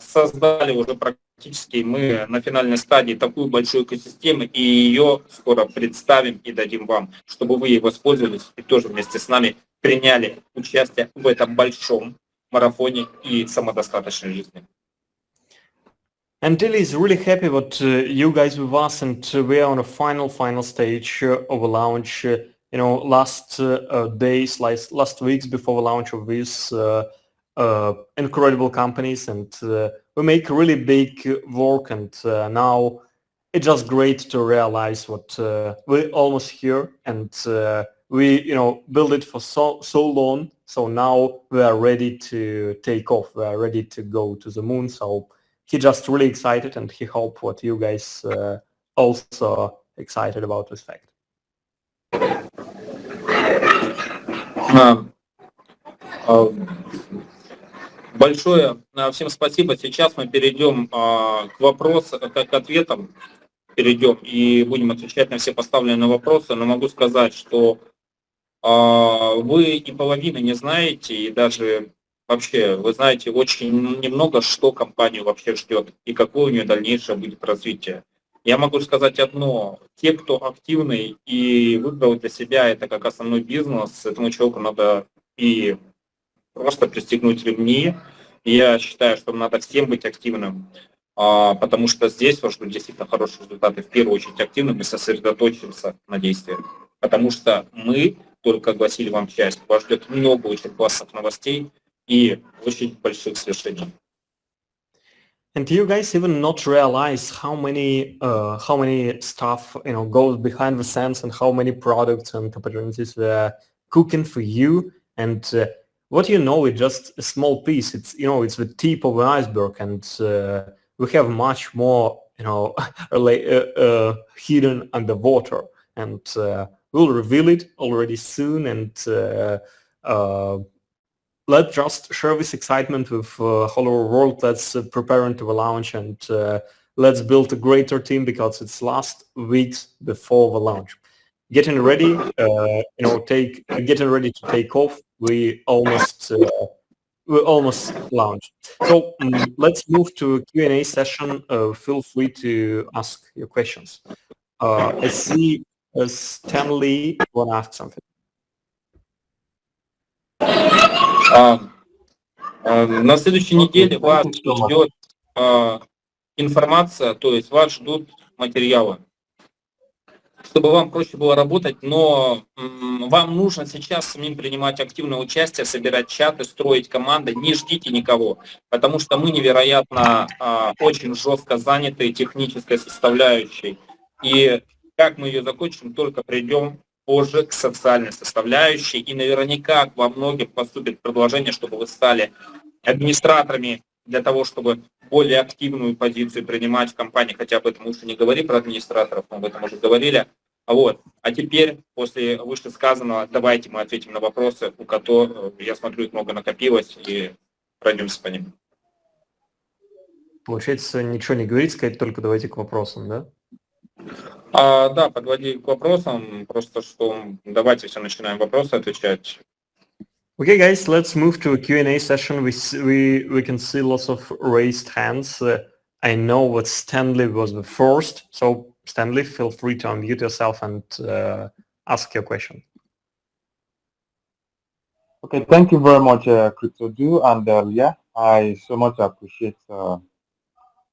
создали уже практически, мы на финальной стадии такую большую экосистему, и ее скоро представим и дадим вам, чтобы вы ей воспользовались и тоже вместе с нами приняли участие в этом большом марафоне и самодостаточной жизни. And Ilya is really happy that you guys with us, and we are on a final stage of a launch. Last days, last weeks before the launch of these incredible companies, and we make really big work, and now it's just great to realize what we're almost here, and we build it for so long, so now we are ready to take off, we are ready to go to the moon. So he's just really excited, and he hope what you guys also excited about this fact. Большое всем спасибо. Сейчас мы перейдем к вопросам, к ответам перейдем и будем отвечать на все поставленные вопросы. Но могу сказать, что вы и половины не знаете, и даже вообще вы знаете очень немного, что компанию вообще ждет и какое у нее дальнейшее будет развитие. Я могу сказать одно: те, кто активный и выбрал для себя это как основной бизнес, этому человеку надо и просто пристегнуть ремни Я считаю, что надо всем быть активным, потому что здесь вас ждут действительно хорошие результаты. В первую очередь активным и сосредоточимся на действиях. Потому что мы только огласили вам часть. Вас ждет много очень классных новостей и очень больших свершений. And you guys even not realize how many stuff goes behind the scenes and how many products and opportunities we're cooking for you. And what you know is just a small piece. It's it's the tip of an iceberg, and we have much more hidden underwater, and we'll reveal it already soon. And uh, let's just share this excitement with whole our world that's preparing to the launch, and let's build a greater team because it's last weeks before the launch. Getting ready, getting ready to take off. We almost launched. So let's move to Q&A session. Feel free to ask your questions. I see Stanley want to ask something. На следующей неделе вас ждет информация, то есть вас ждут материалы, чтобы вам проще было работать, но вам нужно сейчас самим принимать активное участие, собирать чаты, строить команды, не ждите никого, потому что мы невероятно очень жестко заняты технической составляющей, и как мы ее закончим, только придем позже к социальной составляющей, и наверняка во многих поступит предложение, чтобы вы стали администраторами для того, чтобы более активную позицию принимать в компании, хотя об этом лучше не говори про администраторов, мы об этом уже говорили. Вот. А теперь, после вышесказанного, давайте мы ответим на вопросы, у которых, я смотрю, их много накопилось, и пройдемся по ним. Получается, ничего не говорить, сказать только давайте к вопросам, да? Да, подводи к вопросам, просто что давайте все начинаем вопросы отвечать. Okay, guys, let's move to a Q&A session. We can see lots of raised hands. I know that Stanley was the first, so Stanley, feel free to unmute yourself and ask your question. Okay, thank you very much, CryptoDo, and yeah, I so much appreciate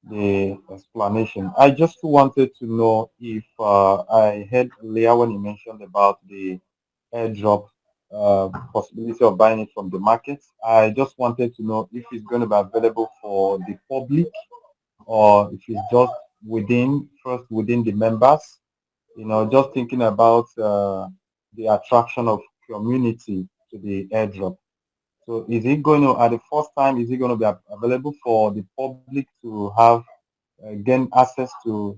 the explanation. I just wanted to know if I heard Leah when you mentioned about the airdrop possibility of buying it from the market. I just wanted to know if it's going to be available for the public or if it's just within the members. Just thinking about the attraction of community to the airdrop. So is it going to, at the first time, is it going to be available for the public to have, gain access to,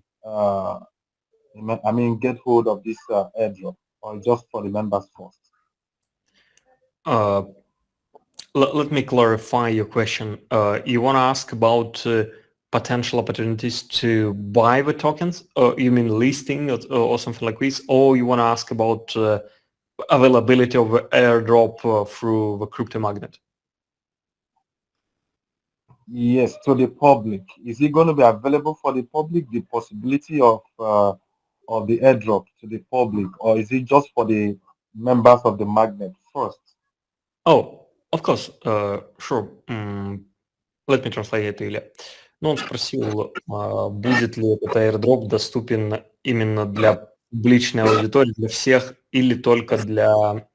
get hold of this airdrop, or just for the members first? Let me clarify your question. You want to ask about potential opportunities to buy the tokens? You mean listing or something like this? Or you want to ask about availability of airdrop through the crypto magnet? Yes, to the public. Is it going to be available for the public, the possibility of the airdrop to the public, or is it just for the members of the magnet first? Oh, of course, sure. Let me translate it, Илья. Ну, он спросил, будет ли этот airdrop доступен именно для публичной аудитории, для всех, или только для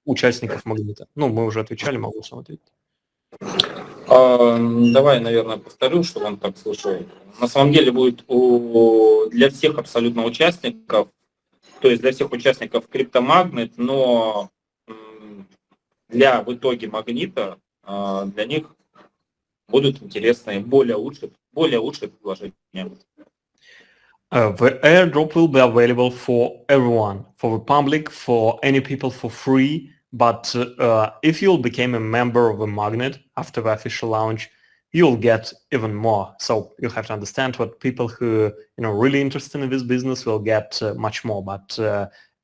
участников магнита. Ну, мы уже отвечали, могу сам ответить. Давай, наверное, повторю, чтобы он так слышал. На самом деле будет для всех абсолютно участников, то есть для всех участников криптомагнит, но для в итоге магнита для них будут интересные, более лучшие предложения. The airdrop will be available for everyone, for the public, for any people for free. But if you'll become a member of a magnet after the official launch, you'll get even more. So you have to understand what people who really interested in this business will get much more. But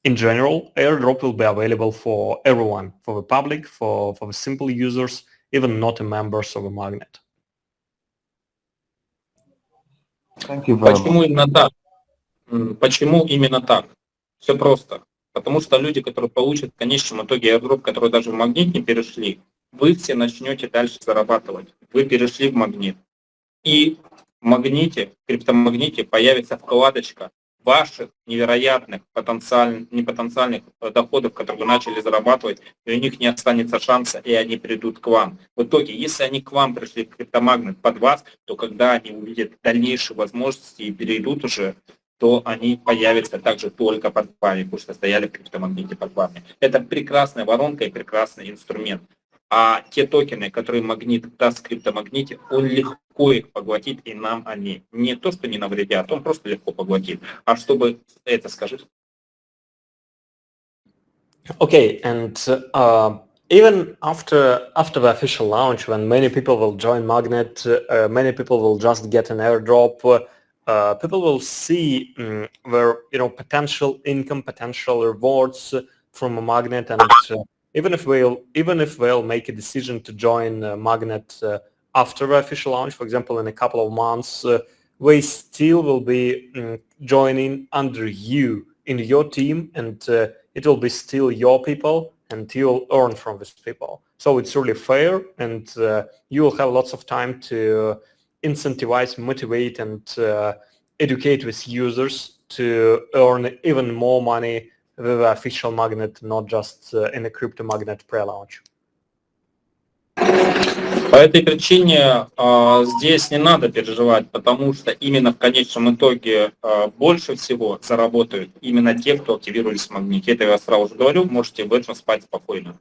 in general, airdrop will be available for everyone, for the public, for the simple users, even not members of a magnet. Thank you very Почему much. именно так? Почему именно так? Все просто. Потому что люди, которые получат в конечном итоге airdrop, которые даже в магнит не перешли, вы все начнете дальше зарабатывать. Вы перешли в магнит. И в магните, в криптомагните появится вкладочка ваших невероятных непотенциальных доходов, которые вы начали зарабатывать, и у них не останется шанса, и они придут к вам. В итоге, если они к вам пришли в криптомагнит под вас, то когда они увидят дальнейшие возможности и перейдут уже, то они появятся также только под вами, потому что стояли в криптомагните под вами. Это прекрасная воронка и прекрасный инструмент. А те токены, которые магнит даст в криптомагните, он легко их поглотит, и нам они не то, что не навредят, он просто легко поглотит. А чтобы это скажи. Okay, and even after the official launch, when many people will join Magnet, many people will just get an airdrop. People will see their potential income, potential rewards from a Magnet, and even if they'll make a decision to join Magnet after the official launch, for example, in a couple of months, they still will be joining under you in your team, and it will be still your people, and you'll earn from these people. So it's really fair, and you will have lots of time to incentivize, motivate, and educate with users to earn even more money with the official Magnet, not just in a crypto Magnet pre-launch. По этой причине здесь не надо переживать, потому что именно в конечном итоге больше всего заработают именно те, кто активировались в магните. Это я сразу же говорю, можете в этом спать спокойно.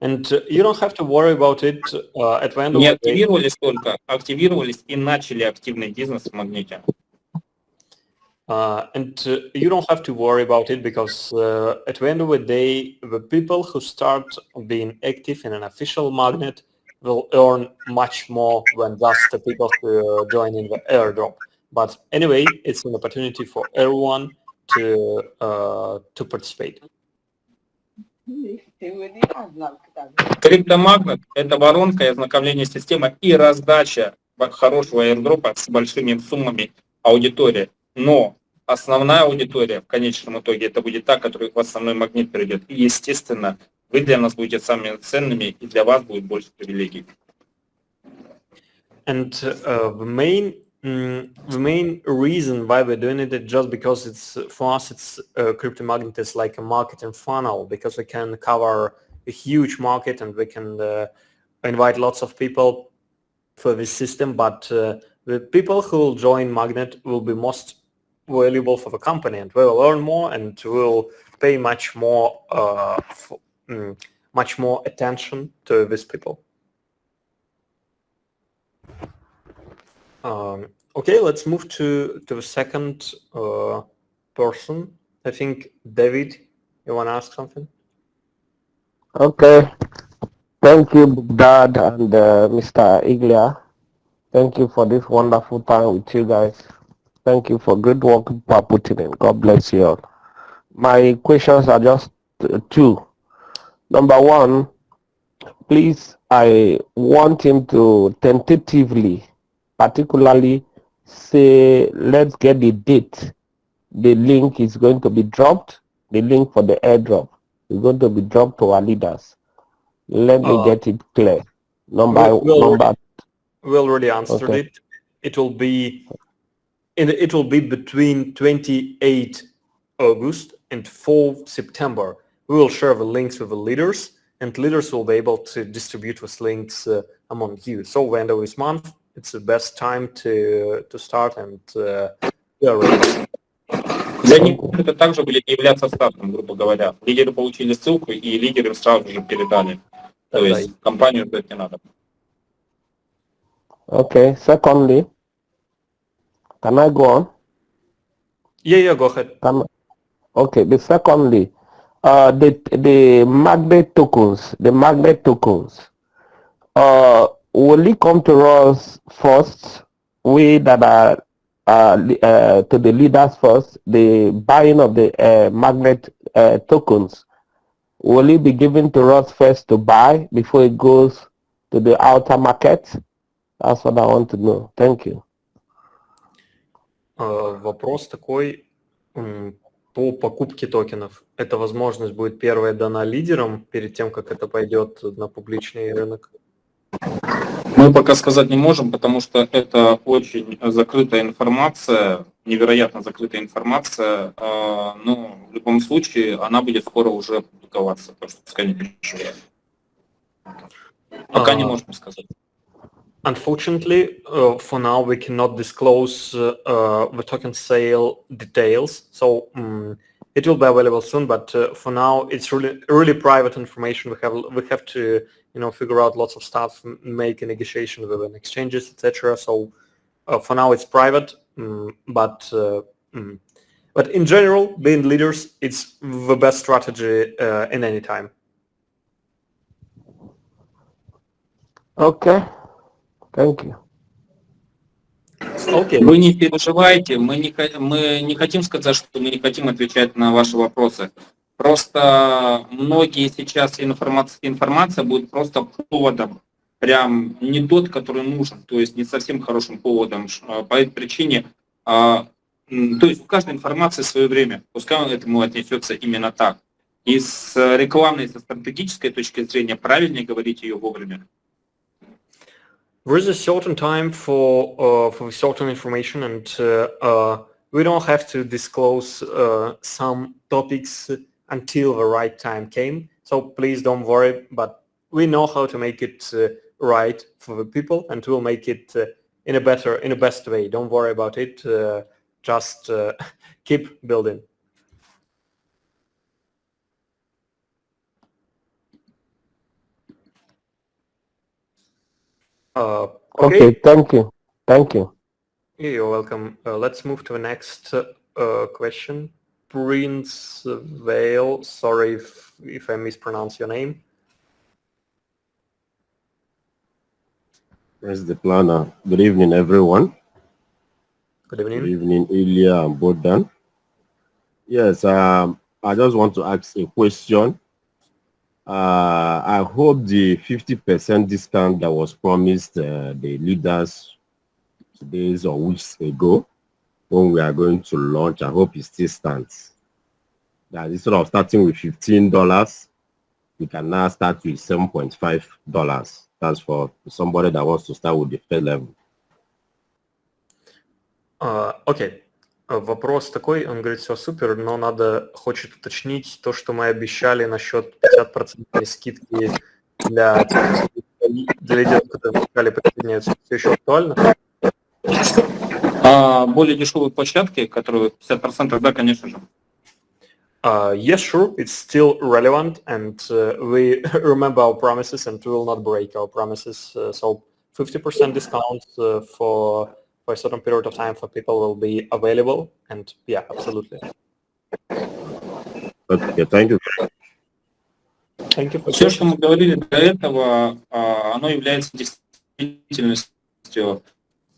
And you don't have to worry about it at the end of Не the day. активировались только, активировались и начали активный бизнес в магните. And you don't have to worry about it because at the end of the day, the people who start being active in an official magnet will earn much more than just the people who join in the airdrop. But anyway, it's an opportunity for everyone to participate. Криптомагнит – это воронка и ознакомление системы и раздача хорошего airdropа с большими суммами аудитории. Но основная аудитория в конечном итоге это будет та, которая в основной магнит перейдет. И, естественно, вы для нас будете самыми ценными, и для вас будет больше привилегий. And the main reason why we're doing it is just because it's for us it's crypto magnet is like a marketing funnel, because we can cover a huge market and we can invite lots of people for this system, but the people who will join Magnet will be most valuable for the company, and we will earn more and will pay much more attention to these people. Okay, let's move to the second person. I think David, you want to ask something? Okay. Thank you, Dad and Mr. Iglia. Thank you for this wonderful time with you guys. Thank you for great work you are putting in. God bless you all. My questions are just two. Number one, please, I want him to tentatively, particularly say, let's get the date the link is going to be dropped. The link for the airdrop is going to be dropped to our leaders. Let me get it clear. We already answered Okay. it. It will be between 28 August and 4 September. We will share the links with the leaders, and leaders will be able to distribute those links among you. So the end of this month, it's the best time to start, and we are ready. Для них это также будет являться стартом, грубо говоря. Лидеры получили ссылку, и лидеры сразу же передали. То есть компанию ждать не надо. Okay. Secondly, can I go on? Yeah, go ahead. Okay. The secondly, the magnet tokens, will it come to us first? We that are to the leaders first, the buying of the magnet tokens, will it be given to us first to buy before it goes to the outer market? That's what I want to know. Thank you. Вопрос такой, по покупке токенов. Эта возможность будет первая дана лидерам перед тем, как это пойдет на публичный рынок? Мы пока сказать не можем, потому что это очень закрытая информация, невероятно закрытая информация, но в любом случае она будет скоро уже публиковаться, так что пускай не переживают. Пока не можем сказать. Unfortunately, for now we cannot disclose the token sale details, so it will be available soon. But for now, it's really private information. We have to figure out lots of stuff, make a negotiation with an exchanges, etc. So for now, it's private. But in general, being leaders, it's the best strategy in any time. Okay. Thank you. Okay. Вы не переживайте, мы не хотим сказать, что мы не хотим отвечать на ваши вопросы. Просто многие сейчас информация будет просто поводом, прям не тот, который нужен, то есть не совсем хорошим поводом. По этой причине, то есть у каждой информации свое время, пускай этому отнесется именно так. И с рекламной, со стратегической точки зрения правильнее говорить ее вовремя. There is a certain time for certain information, and we don't have to disclose some topics until the right time came. So please don't worry, but we know how to make it right for the people, and we'll make it in a best way. Don't worry about it. Just keep building. Okay, thank you. Thank you. You're welcome. Let's move to the next question. Prince Vale, sorry if I mispronounce your name. Where's the planner? Good evening, everyone. Good evening. Good evening, Ilya and Bodan. Yes, I just want to ask a question. I hope the 50% discount that was promised the leaders days or weeks ago when we are going to launch, I hope it still stands. That instead of starting with $15, we can now start with $7.5. That's for somebody that wants to start with the first level. Окей. Вопрос такой, он говорит, все супер, но хочет уточнить то, что мы обещали насчет 50% скидки для лидеров, которые искали присоединяются. Все еще актуально? Более дешевые площадки, которые 50%, да, конечно же. Yes, sure, it's still relevant, and we remember our promises, and we will not break our promises. So 50% discounts for a certain period of time for people will be available, and yeah, absolutely. Okay, thank you. Thank you for Все, что мы говорили до этого, оно является действительностью.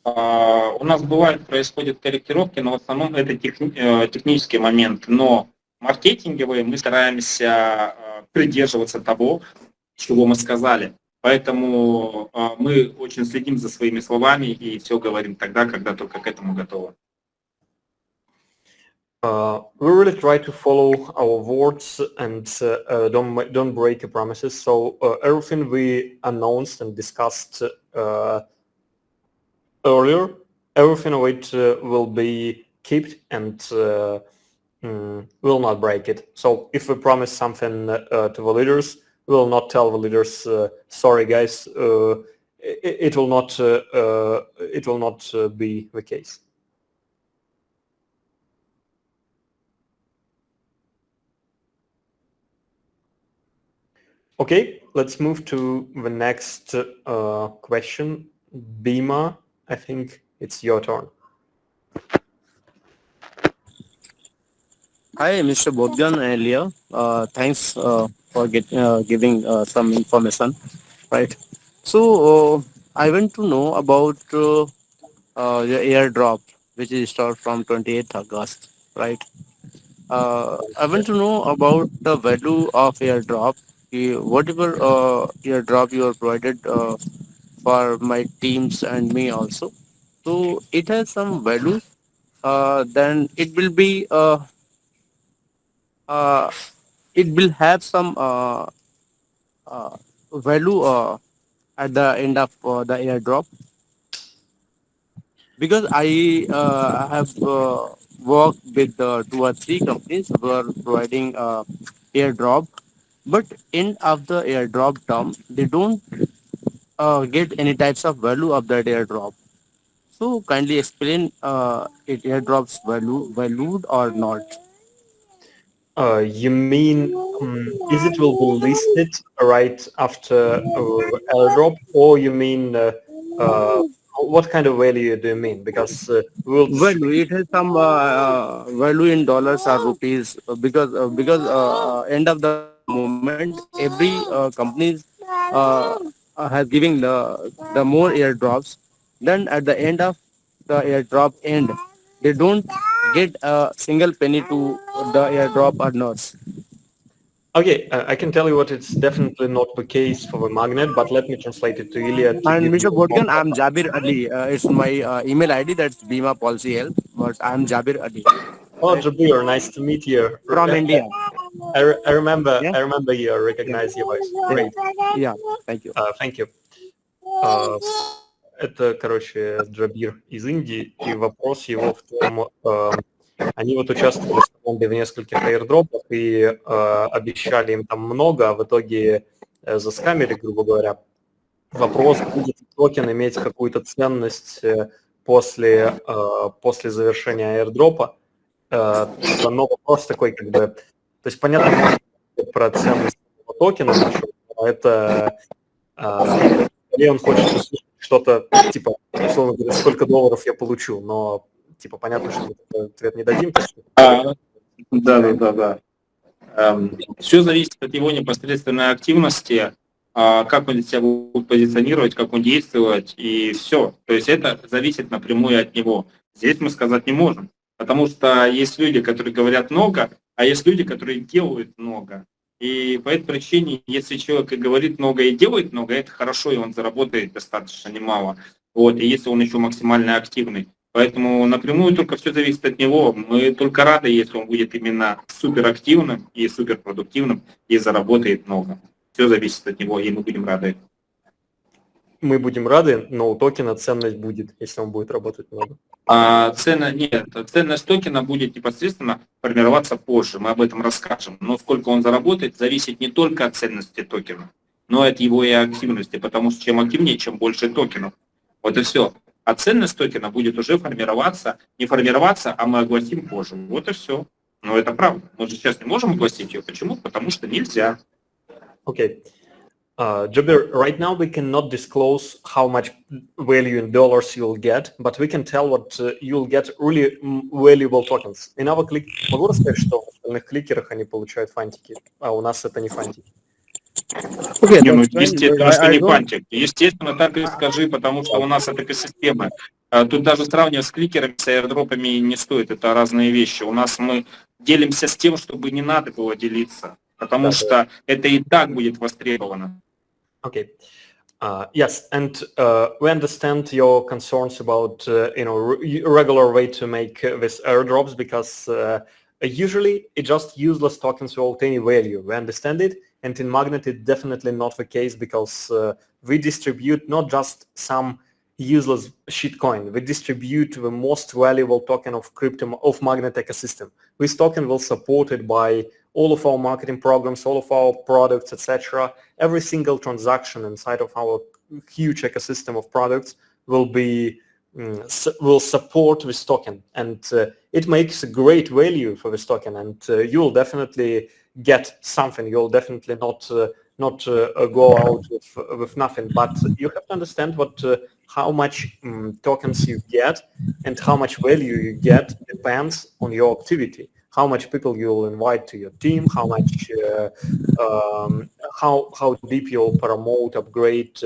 У нас происходят корректировки, но в основном это технический момент. Но маркетинговые мы стараемся придерживаться того, чего мы сказали. Поэтому мы очень следим за своими словами и все говорим тогда, когда только к этому готовы. We really try to follow our words and don't break the promises. So everything we announced and discussed earlier, everything of it will be kept and will not break it. So if we promise something to the leaders, we will not tell the leaders, sorry guys, it will not be the case. Okay, let's move to the next question. Bima, I think it's your turn. Hi, Mr. Bodgan and Leo. Thanks for giving some information, right? So I want to know about the airdrop, which is started from 28th August, right? I want to know about the value of airdrop. Whatever airdrop you are provided for my teams and me also. So it has some value. Then it will be uh, it will have some uh, value at the end of the airdrop, because I have worked with two or three companies who are providing airdrop, but end of the airdrop term they don't get any types of value of that airdrop. So kindly explain it airdrops valued or not. You mean is it will be listed right after airdrop, or you mean what kind of value do you mean? Because we'll Value, it has some value in dollars or rupees, because end of the moment every companies uh, has giving the more airdrops, then at the end of the airdrop end they don't get a single penny to the airdrop earners. okay, I can tell you what it's definitely not the case for the magnet, but let me translate it to Ilya to And give Mr. you more Bodgan, I'm context. Jabir Ali. It's my email ID. That's Bima Policy Help. But I'm Jabir Ali, Oh, right? Jabir, nice to meet you. From India. I Yeah. remember you, I Yeah. recognize your voice. Yeah. Great. Yeah. Thank you. Thank you. Uh, Это, короче, Джабир из Индии, и вопрос его в том, они вот участвовали с командой в нескольких аирдропах и обещали им там много, а в итоге заскамили, грубо говоря. Вопрос, будет ли токен иметь какую-то ценность после завершения airdropа. Но вопрос такой, как бы, то есть понятно, можно говорить про ценность токена нашего, но это или он хочет услышать что-то, типа, условно говоря, сколько долларов я получу, но, типа, понятно, что мы такой ответ не дадим, то есть Да, да, да, да. Все зависит от его непосредственной активности, как он себя будет позиционировать, как он действовать, и все. То есть это зависит напрямую от него. Здесь мы сказать не можем, потому что есть люди, которые говорят много, а есть люди, которые делают много. И по этой причине, если человек и говорит много и делает много, это хорошо, и он заработает достаточно немало. Вот, и если он еще максимально активный. Поэтому напрямую только все зависит от него. Мы только рады, если он будет именно суперактивным и суперпродуктивным и заработает много. Все зависит от него, и мы будем рады. мы будем рады, но у токена ценность будет, если он будет работать много. Ценность токена будет непосредственно формироваться позже, мы об этом расскажем. Но сколько он заработает, зависит не только от ценности токена, но и от его и активности, потому что чем активнее, чем больше токенов. Вот и все. А ценность токена будет уже формироваться, не формироваться, а мы огласим позже. Вот и все. Но это правда. Мы же сейчас не можем огласить ее. Почему? Потому что нельзя. Okay. Jabir, right now we cannot disclose how much value in dollars you'll get, but we can tell what you'll get really valuable tokens. In our click, могу рассказать, что в остальных кликерах они получают фантики, а у нас это не фантики. Okay, Не, ну, that's fine. естественно, что I не don't. фантик. Естественно, так и скажи, потому что у нас это экосистема. Тут даже сравнивать с кликерами, с airdropами не стоит. Это разные вещи. У нас мы делимся с тем, чтобы не надо было делиться, потому что это и так будет востребовано. Okay. Yes, and we understand your concerns about regular way to make this airdrops, because usually it's just useless tokens without any value. We understand it, and in Magnet it's definitely not the case, because we distribute not just some useless shitcoin. We distribute the most valuable token of Magnet ecosystem. This token will supported by all of our marketing programs, all of our products, etc. Every single transaction inside of our huge ecosystem of products will support this token, and it makes a great value for this token, and you will definitely get something. You'll definitely not go out with nothing, but you have to understand how much tokens you get and how much value you get depends on your activity. How much people you'll invite to your team, how much, how deep you'll promote, upgrade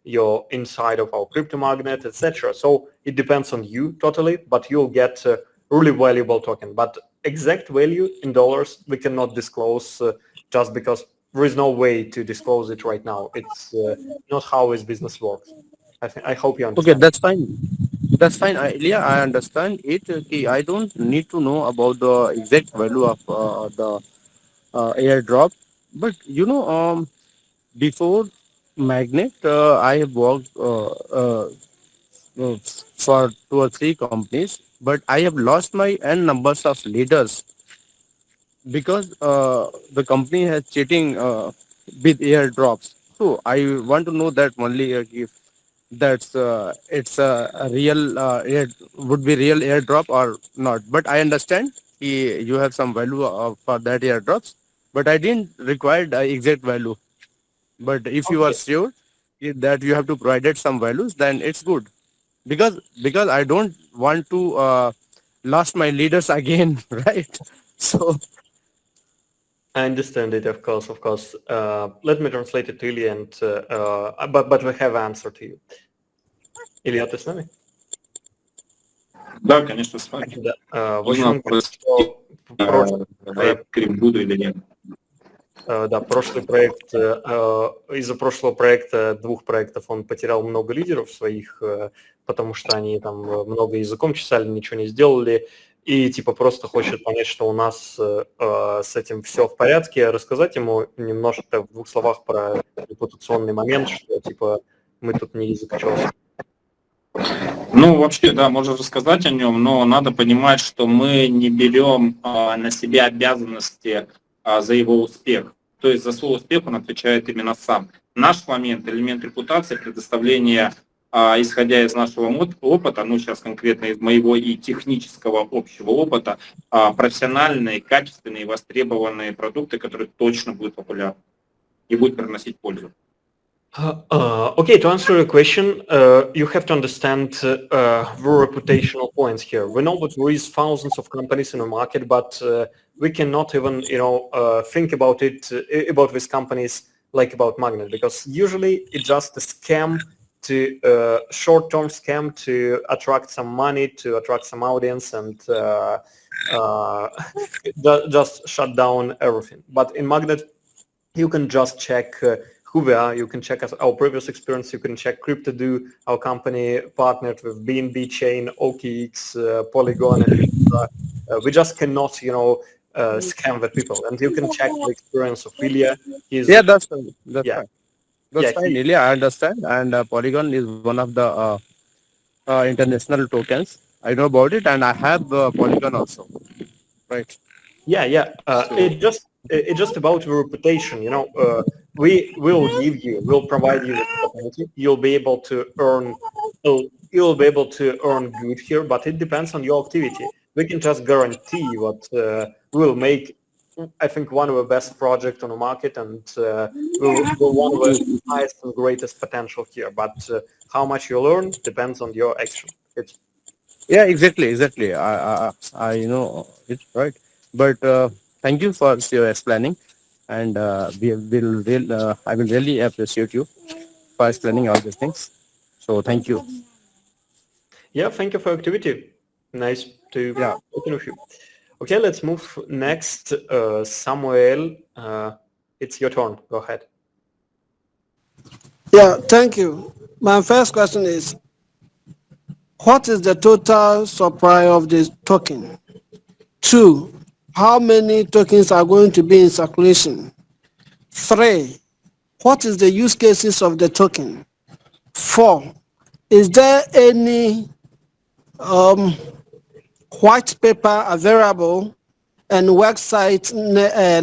your inside of our crypto magnet, etc. So it depends on you totally, but you'll get a really valuable token. But exact value in dollars we cannot disclose, just because there is no way to disclose it right now. It's not how this business works. I hope you Okay, understand. that's fine. That's fine. Yeah, I understand it. Okay, I don't need to know about the exact value of the airdrop. But before Magnet, I have worked uh, for 2 or 3 companies, but I have lost my n numbers of leaders because the company has cheating with airdrops. So I want to know that only if that's a real would be real airdrop or not. But I understand you have some value for that airdrops, but I didn't require the exact value. But if you are Okay. sure that you have to provide it some values, then it's good because I don't want to lost my leaders again, right? So I understand it, of course, of course. Let me translate it to Ilya, and but we have answer to you. Илья, ты с нами? Да, конечно, с вами. Да. В Нужно общем, спросить, прошлый проект, крипт буду или нет. да, прошлый проект, из-за прошлого проекта, 2 проектов, он потерял много лидеров своих, потому что они там много языком чесали, ничего не сделали, и типа просто хочет понять, что у нас с этим все в порядке, рассказать ему немножко в 2 словах про репутационный момент, что типа мы тут не языкочесы. Ну, вообще, да, можно рассказать о нем, но надо понимать, что мы не берем на себя обязанности за его успех. То есть за свой успех он отвечает именно сам. Наш момент, элемент репутации, предоставление, исходя из нашего опыта, ну, сейчас конкретно из моего и технического общего опыта, профессиональные, качественные, востребованные продукты, которые точно будут популярны и будут приносить пользу. Okay, to answer your question, you have to understand the reputational points here. We know that there is thousands of companies in the market, but we cannot even, think about it, about these companies like about Magnet, because usually it's just a scam to short-term scam to attract some money, to attract some audience, and just shut down everything. But in Magnet, you can just check who we are. You can check our previous experience. You can check CryptoDo, our company partnered with BNB Chain, OKX, Polygon, etc. We just cannot, scam the people. And you can check the experience of Ilya. yeah, that's fine. Yeah, That's yeah, fine, Ilya. I understand. And Polygon is one of the international tokens. I know about it, and I have Polygon also. Right. yeah. It's just about the reputation. We will we'll provide you with opportunity. You'll be able to earn. You'll be able to earn good here, but it depends on your activity. We can just guarantee what we'll make. I think one of the best projects on the market, and we're one of the highest and greatest potential here. But how much you learn depends on your action. Yeah, exactly. I know it's right. But thank you for your explaining, and I will really appreciate you for explaining all these things. So thank you. Yeah, thank you for your activity. Nice to Yeah. talk with you. Okay, let's move next. Samuel, it's your turn. Go ahead. Yeah, thank you. My first question is, what is the total supply of this token? 2, how many tokens are going to be in circulation? 3, what is the use cases of the token? 4, is there any white paper available and website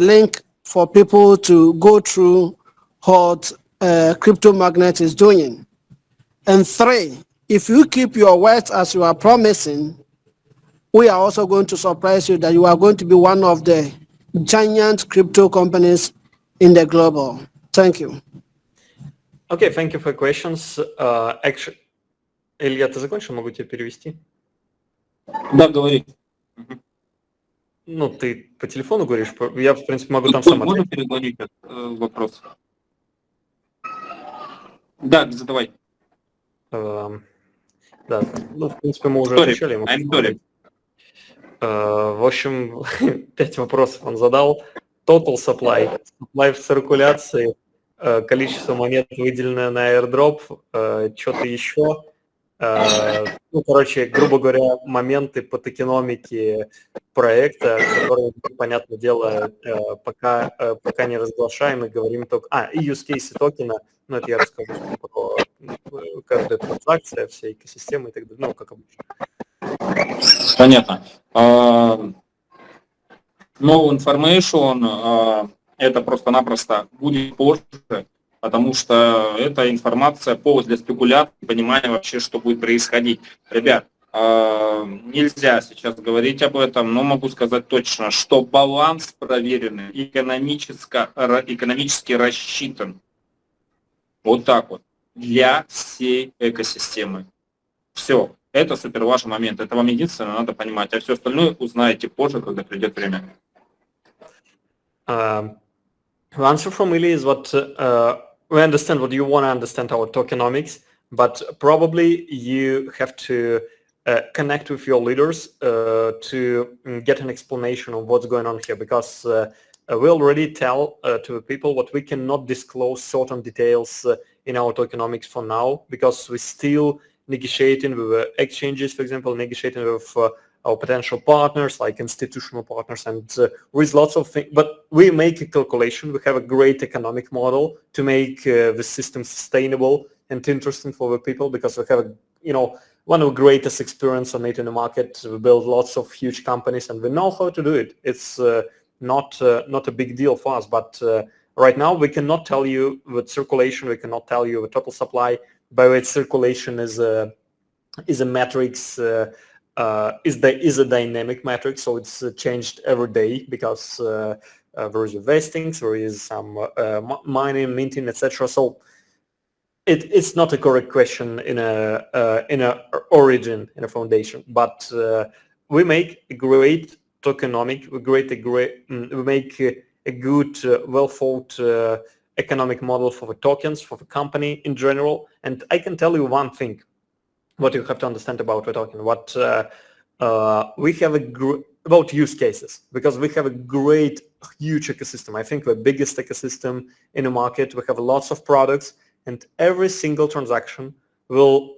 link for people to go through what Crypto Magnet is doing? And 3, if you keep your words as you are promising, we are also going to surprise you that you are going to be one of the giant crypto companies in the global. Thank you. Okay, thank you for questions. Actually, Илья, ты закончил? Могу тебе перевести? Да, говори. Ну, ты по телефону говоришь, я, в принципе, могу там сам Можно ответить. переговорить вопрос? Да, задавай. Да, ну, в принципе, мы уже Sorry, отвечали. I'm sorry. В общем, 5 вопросов он задал. Total supply, supply в циркуляции, количество монет, выделенное на airdrop, что-то еще. ну, короче, грубо говоря, моменты по токеномике проекта, которые, понятное дело, пока не разглашаем и говорим только... и use case токена, ну, это я расскажу про каждую транзакцию, все экосистемы и так далее, ну, как обычно. Понятно. No information это просто-напросто будет позже, потому что эта информация повод для спекуляций, понимания вообще, что будет происходить. Ребят, нельзя сейчас говорить об этом, но могу сказать точно, что баланс проверенный, экономически рассчитан. Вот так вот. Для всей экосистемы. Все. Это супер важный момент. Это вам единственное надо понимать. А все остальное узнаете позже, когда придет время. The answer from Ili is what we understand what you want to understand our tokenomics, but probably you have to connect with your leaders to get an explanation of what's going on here, because we already tell to people what we cannot disclose certain details in our tokenomics for now, because we're still negotiating with exchanges, for example, negotiating with our potential partners, like institutional partners, and with lots of things. But we make a calculation. We have a great economic model to make the system sustainable and interesting for the people, because we have, one of the greatest experience on it in the market. We build lots of huge companies, and we know how to do it. It's not a big deal for us. But right now, we cannot tell you with circulation. We cannot tell you the total supply. By the way, circulation is a matrix. Is a dynamic metric, so it's changed every day, because there is vestings, there is some mining, minting, etc. So it's not a correct question in a origin, in a foundation, but we make a great tokenomic, we make a good, well thought economic model for the tokens, for the company in general. And I can tell you one thing. What you have to understand about the token, what we have about use cases, because we have a great, huge ecosystem. I think the biggest ecosystem in the market. We have lots of products, and every single transaction will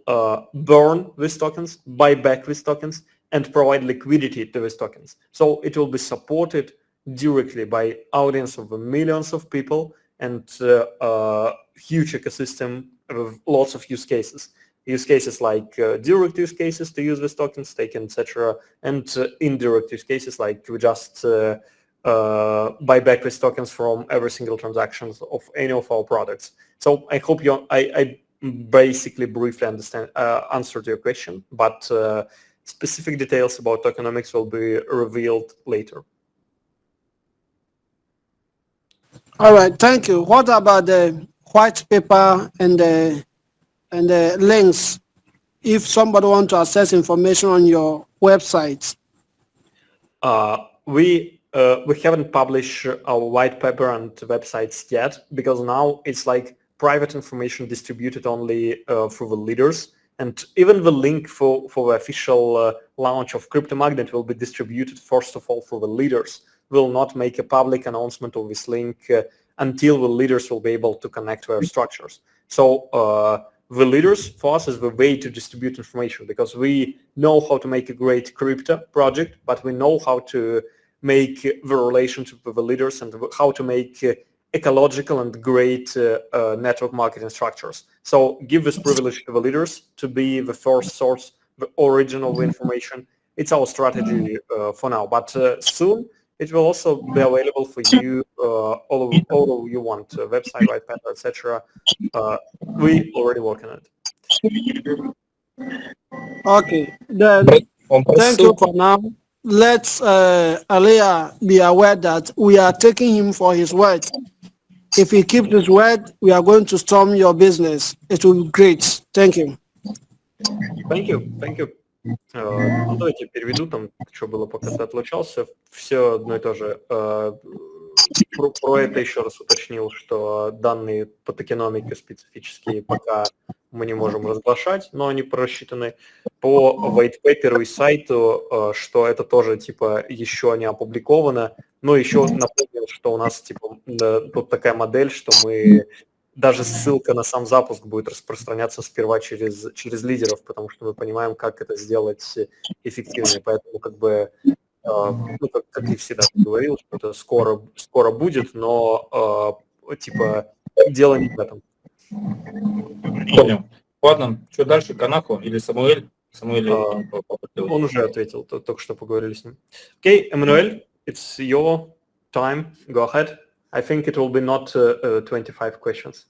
burn these tokens, buy back these tokens, and provide liquidity to these tokens. So it will be supported directly by audience of millions of people, and huge ecosystem with lots of use cases. Use cases like direct use cases to use these tokens, taken, etc., and indirect use cases like we just buy back these tokens from every single transaction of any of our products. So I hope I basically briefly answered your question, but specific details about tokenomics will be revealed later. All right, thank you. What about the white paper and the links, if somebody wants to access information on your website? We haven't published our white paper and websites yet, because now it's like private information distributed only through the leaders, and even the link for the official launch of Crypto Magnet will be distributed first of all for the leaders. We'll not make a public announcement of this link until the leaders will be able to connect to our structures. So the leaders for us is the way to distribute information, because we know how to make a great crypto project, but we know how to make the relationship with the leaders and how to make ecological and great network marketing structures. So give this privilege to the leaders to be the first source, the origin of the information. It's our strategy for now, but soon it will also be available for you, all of you want, website, white paper, etc. We already working on it. Okay, then thank you for now. Let's Aliyah be aware that we are taking him for his word. If he keeps his word, we are going to storm your business. It will be great. Thank you. Thank you. Thank you. Ну, давайте переведу там, что было, пока ты отлучался. Все одно и то же. Про это еще раз уточнил, что данные по токеномике специфические пока мы не можем разглашать, но они просчитаны. По white paper и сайту, что это тоже типа еще не опубликовано. Но еще напомнил, что у нас типа тут такая модель, что мы даже ссылка на сам запуск будет распространяться сперва через лидеров, потому что мы понимаем, как это сделать эффективнее. Поэтому как бы, ну, как и всегда ты говорил, что это скоро будет, но типа дело не в этом. Понял. Ладно, что дальше, Канаху или Самуэль? Самуэль Он уже ответил, только что поговорили с ним. Okay, Emmanuel, it's your time. Go ahead. I think it will be not 25 questions.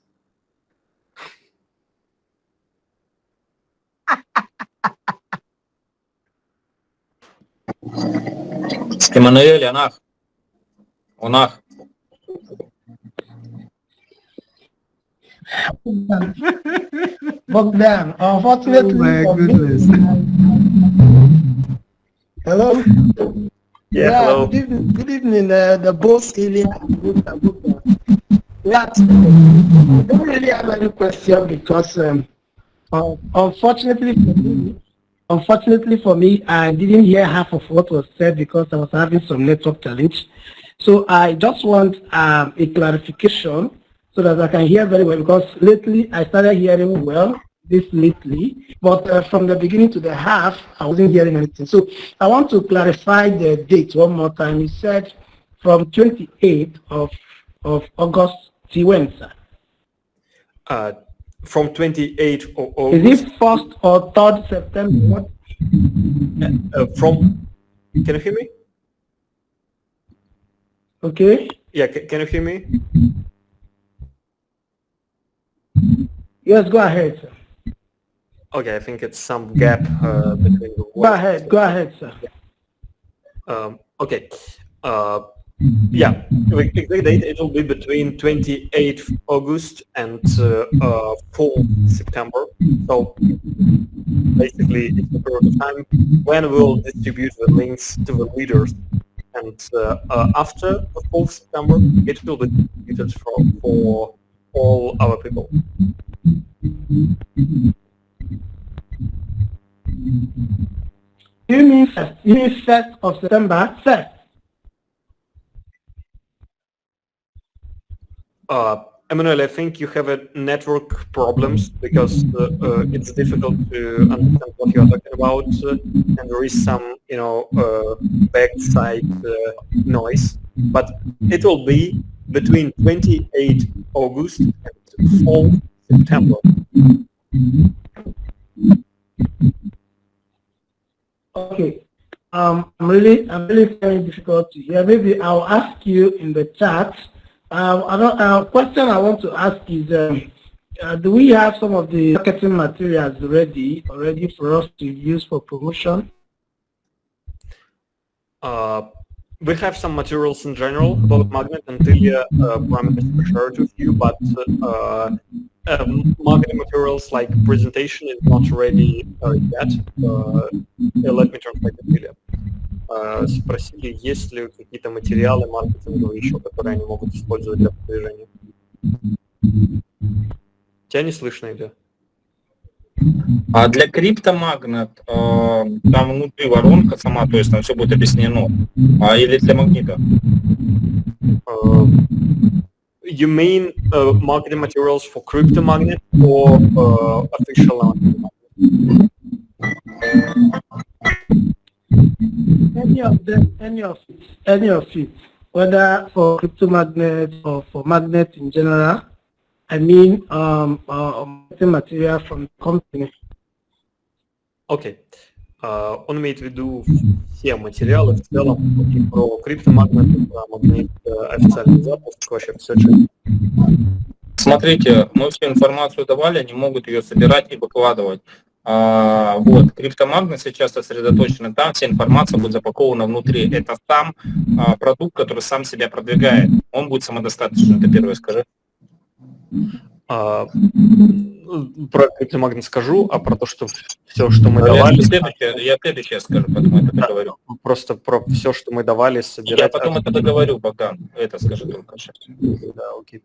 Эммануэль, Анах. Онах. Bogdan, unfortunately. Oh my goodness. Hello? Hello. Good evening, the boss, Ilya. Yeah, I don't really have any question because unfortunately for me, I didn't hear half of what was said because I was having some network challenge. So I just want a clarification so that I can hear very well, because lately I started hearing well lately, but from the beginning to the half, I wasn't hearing anything. So I want to clarify the date one more time. You said from 28th of August to when, sir? From 28th of August. Is it 1st or 3rd September? Can you hear me? Okay. Yeah, can you hear me? Yes, go ahead, sir. Okay, I think it's some gap between the words. Go ahead, sir. Okay. Yeah, exact date, it will be between 28th August and 4th September. So basically, it's a period of time when we'll distribute the links to the leaders. And after the 4th September, it will be distributed for all our people. You mean 1st of September? 1st? Emmanuel, I think you have network problems because it's difficult to understand what you are talking about, and there is some, backside noise. But it will be between 28 August and 4 September. Okay. I'm really finding it difficult to hear. Maybe I'll ask you in the chat. Another question I want to ask is, do we have some of the marketing materials ready for us to use for promotion? We have some materials in general about Magnet, and Ilya promised to share it with you, but marketing materials like presentation is not ready yet. Let me translate it, Ilya. Спросили, есть ли какие-то материалы маркетинговые еще, которые они могут использовать для продвижения. Тебя не слышно, Илья? А для криптомагнет там внутри воронка сама, то есть там все будет объяснено. Или для магнита? You mean marketing materials for crypto magnet or official magnet? Any of them, any of it, whether for crypto magnet or for magnet in general. I mean, marketing material from the company. Окей. Он имеет в виду все материалы в целом и про криптомагнит, про магнит, официальный запуск, вообще все. Смотрите, мы всю информацию давали, они могут ее собирать и выкладывать. Вот, криптомагнит сейчас сосредоточен там, вся информация будет запакована внутри. Это сам продукт, который сам себя продвигает. Он будет самодостаточным, это первое скажи. Про криптомагнит скажу, а про то, что все, что мы давали... Я следующее скажу, потом это договорю. Просто про все, что мы давали, собирать... Я потом это договорю, Богдан. Это скажи только сейчас. Да, окей.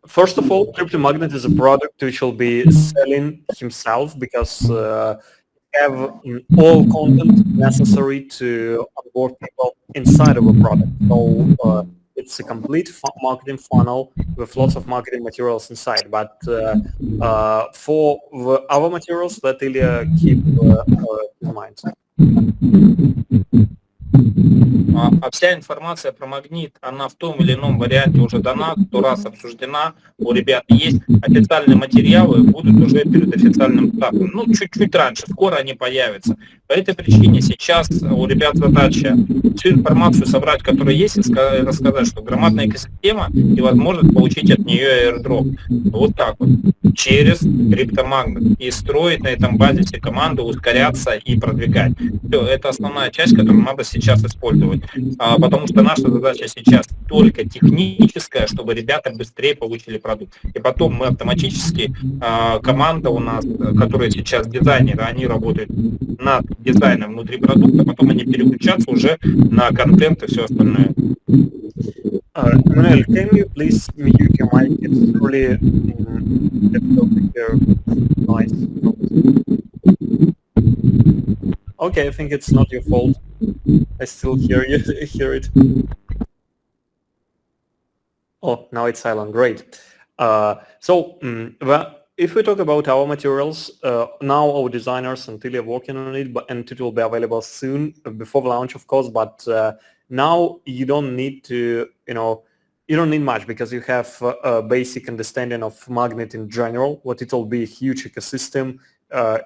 First of all, CryptoMagnet is a product which will be selling himself because have all content necessary to onboard people inside of a product. So it's a complete marketing funnel with lots of marketing materials inside. But for our materials, let Ilya keep in mind. А вся информация про магнит, она в том или ином варианте уже дана, 100 раз обсуждена, у ребят есть. Официальные материалы будут уже перед официальным стартом. Ну, чуть-чуть раньше, скоро они появятся. По этой причине сейчас у ребят задача всю информацию собрать, которая есть, и рассказать, что громадная экосистема и возможность получить от нее airdrop. Вот так вот. Через криптомагнит. И строить на этом базисе команду, ускоряться и продвигать. Все, это основная часть, которую надо сейчас использовать. Потому что наша задача сейчас только техническая, чтобы ребята быстрее получили продукт. И потом мы автоматически, команда у нас, которая сейчас дизайнеры, они работают над дизайном внутри продукта, потом они переключатся уже на контент и все остальное. Manuel, can you please mute your mic? It's really difficult to hear noise. Okay, I think it's not your fault. I still hear it. Oh, now it's silent. Great. Well, if we talk about our materials, now our designers and Ilya are working on it, and it will be available soon, before the launch, of course. But now you don't need to, you don't need much, because you have a basic understanding of Magnet in general. What it will be a huge ecosystem.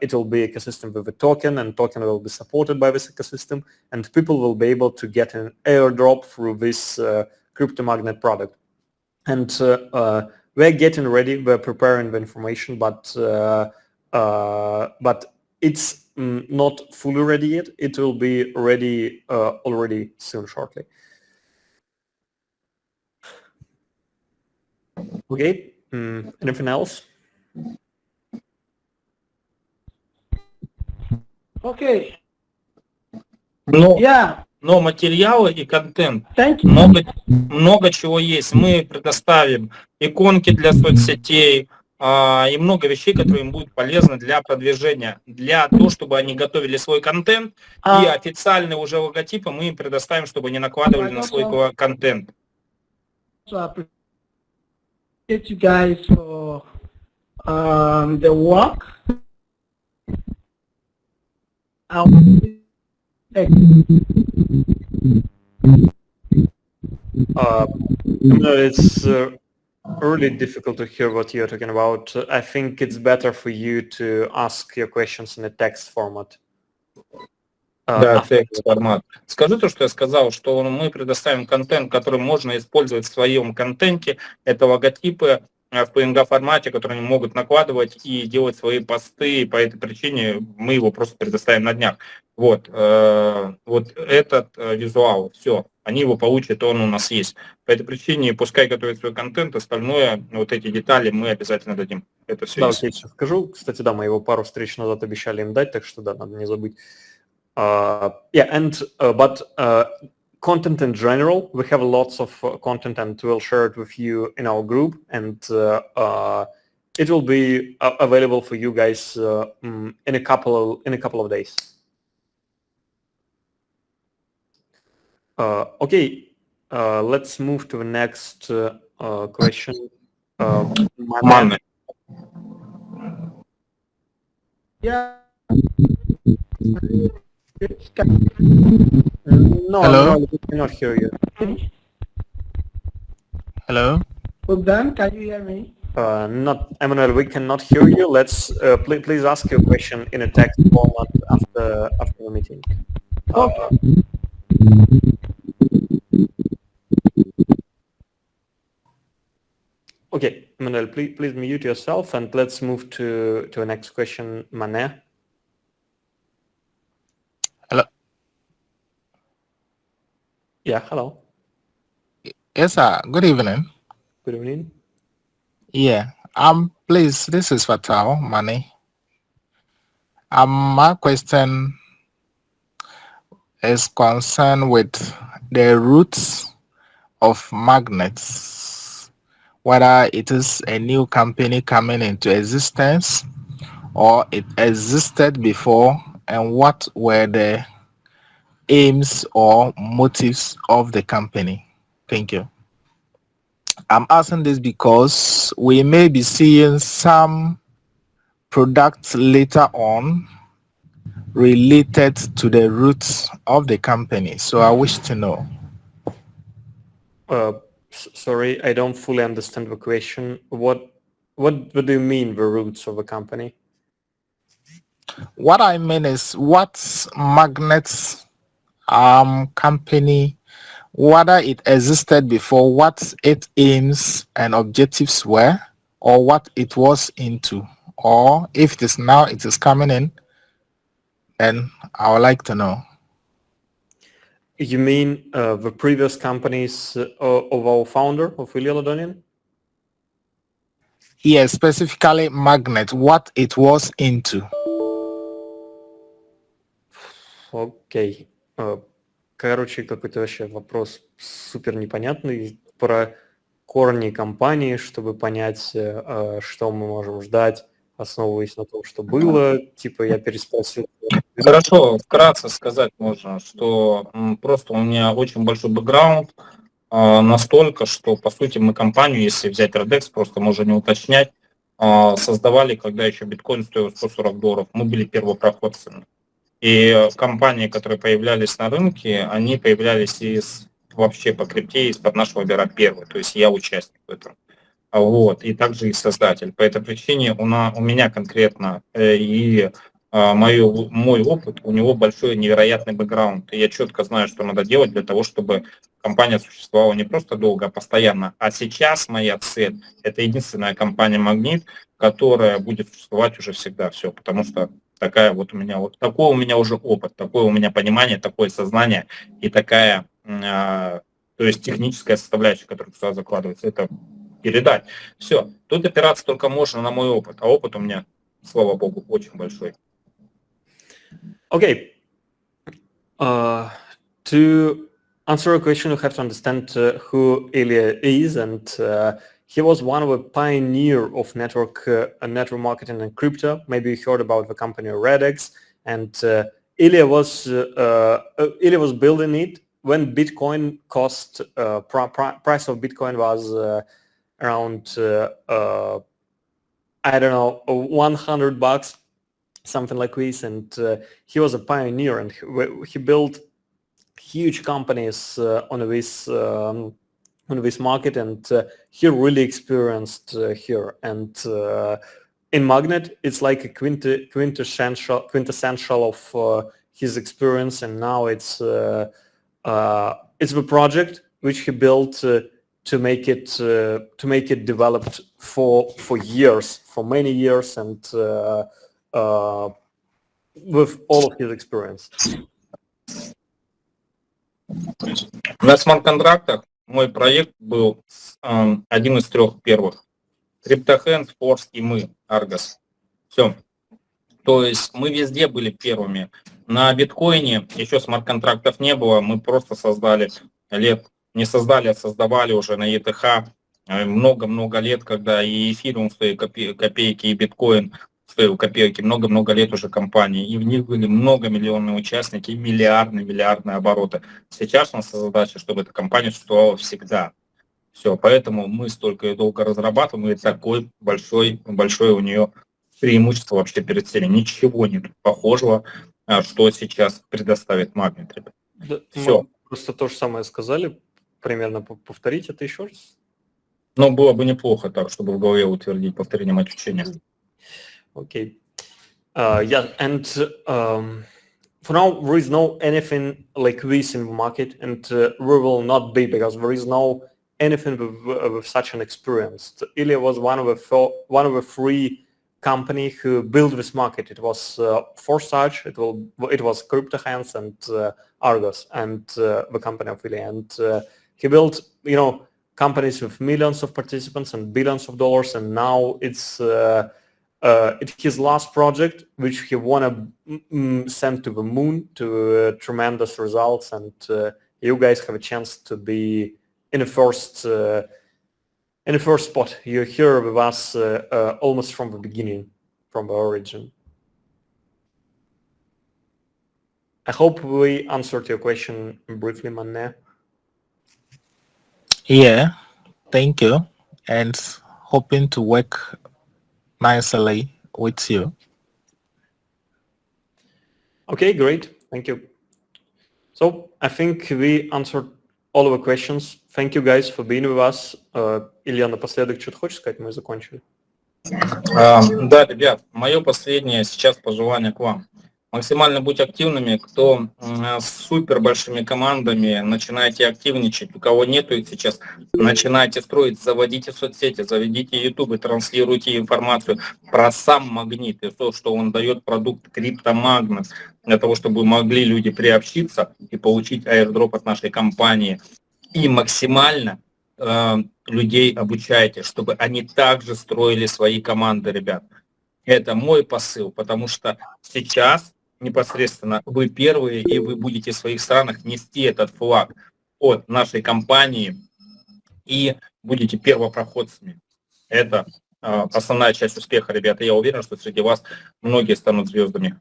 It will be ecosystem with a token, and token will be supported by this ecosystem, and people will be able to get an airdrop through this crypto magnet product. And we're getting ready. We're preparing the information, but it's not fully ready yet. It will be ready already soon, shortly. Okay. Anything else? Okay. Но материалы и контент, Thank you. много чего есть. Мы предоставим иконки для соцсетей и много вещей, которые им будут полезны для продвижения, для того, чтобы они готовили свой контент, и официальные уже логотипы мы им предоставим, чтобы они накладывали на свой контент. So I appreciate you guys for the work. It's really difficult to hear what you're talking about. I think it's better for you to ask your questions in a text format. Да, текст-формат. Скажу то, что я сказал, что мы предоставим контент, который можно использовать в своем контенте. Это логотипы в PNG-формате, которые они могут накладывать и делать свои посты. По этой причине мы его просто предоставим на днях. Вот этот визуал, все. Они его получат, он у нас есть. По этой причине пускай готовят свой контент, остальное, вот эти детали мы обязательно дадим. Это все да, есть. окей, сейчас скажу. Кстати, да, мы его пару встреч назад обещали им дать, так что да, надо не забыть. Content in general, we have lots of content, and we'll share it with you in our group, and it will be available for you guys in a couple of days. Okay, let's move to the next question. Manne. Yeah. No, Hello? no, we cannot hear you. Hello? Bogdan, can you hear me? Not Emmanuel, we cannot hear you. Let's please ask your question in a text format after the meeting. Okay. Okay, Emmanuel, please mute yourself, and let's move to the next question, Mane. Hello? Yeah, hello. Yes, sir. Good evening. Good evening. Yeah. Please, this is Fatal Money. My question is concerned with the roots of magnets, whether it is a new company coming into existence or it existed before, and what were the aims or motives of the company. Thank you. I'm asking this because we may be seeing some products later on related to the roots of the company. So I wish to know. Sorry, I don't fully understand the question. What do you mean the roots of a company? What I mean is what magnets company, whether it existed before, what its aims and objectives were, or what it was into, or if it is now it is coming in, then I would like to know. You mean the previous companies of our founder, of Ilya Ladonian? Yes, specifically magnet, what it was into. Окей. Короче, какой-то вообще вопрос супер непонятный про корни компании, чтобы понять, что мы можем ждать, основываясь на том, что было. Типа я переспросил. Хорошо, вкратце сказать можно, что просто у меня очень большой бэкграунд, настолько, что, по сути, мы компанию, если взять Redex, просто можно не уточнять, создавали, когда еще биткоин стоил $140. Мы были первопроходцами. И компании, которые появлялись на рынке, они появлялись вообще по крипте из-под нашего бюро первый. То есть я участник в этом. Вот, и также и создатель. По этой причине у меня конкретно мой опыт, у него большой невероятный бэкграунд. И я четко знаю, что надо делать для того, чтобы компания существовала не просто долго, а постоянно. А сейчас моя цель – это единственная компания «Магнит», которая будет существовать уже всегда. Все, потому что такой у меня уже опыт, такое у меня понимание, такое сознание и такая, то есть техническая составляющая, которая туда закладывается. Это передать. Все. Тут опираться только можно на мой опыт. А опыт у меня, слава богу, очень большой. Okay. To answer a question, you have to understand who Ilya is, and he was one of the pioneer of network marketing and crypto. Maybe you heard about the company Redex, and Ilya was building it when Bitcoin cost price of Bitcoin was around I don't know, $100, something like this. And he was a pioneer, and he built huge companies on this market, and he really experienced here. And in Magnet, it's like a quintessential of his experience, and now it's the project which he built to make it developed for years, for many years, and with all of his experience. На смарт-контрактах мой проект был один из 3 первых. CryptoHands, Force и мы, Argos. Все. То есть мы везде были первыми. На биткоине еще смарт-контрактов не было, мы просто создавали уже на ETH много-много лет, когда и эфириум стоил копейки, и биткоин стоил копейки, много-много лет уже компании, и в них были многомиллионные участники, и миллиардные обороты. Сейчас у нас задача, чтобы эта компания существовала всегда. Все, поэтому мы столько и долго разрабатываем, и такой большое у нее преимущество вообще перед всеми. Ничего нет похожего, что сейчас предоставит Магнит, ребят. Да, все. Мы просто то же самое сказали, примерно повторить это еще раз. Но было бы неплохо так, чтобы в голове утвердить повторение мать учения. Okay. Yeah, and for now there is no anything like this in the market, and we will not be, because there is no anything with such an experience. Ilya was one of the 3 company who built this market. It was Forsage, it was CryptoHands and Argos, and the company of Ilya. And he built, companies with millions of participants and billions of dollars, and now it's his last project, which he want to send to the moon to tremendous results, and you guys have a chance to be in the first spot. You're here with us almost from the beginning, from the origin. I hope we answered your question briefly, Manne. Yeah, Thank you, and hoping to work nicely with you. Okay, great. Thank you. So I think we answered all of the questions. Thank you guys for being with us. Илья, напоследок что-то хочешь сказать? Мы закончили. Да, ребят, мое последнее сейчас пожелание к вам. Максимально будьте активными, кто с супер большими командами, начинайте активничать. У кого нету их сейчас, начинайте строить, заводите соцсети, заведите YouTube и транслируйте информацию про сам магнит и то, что он дает продукт криптомагнит, для того, чтобы могли люди приобщиться и получить airdrop от нашей компании. И максимально людей обучайте, чтобы они также строили свои команды, ребят. Это мой посыл, потому что сейчас непосредственно вы первые, и вы будете в своих странах нести этот флаг от нашей компании и будете первопроходцами. Это основная часть успеха, ребята. Я уверен, что среди вас многие станут звездами.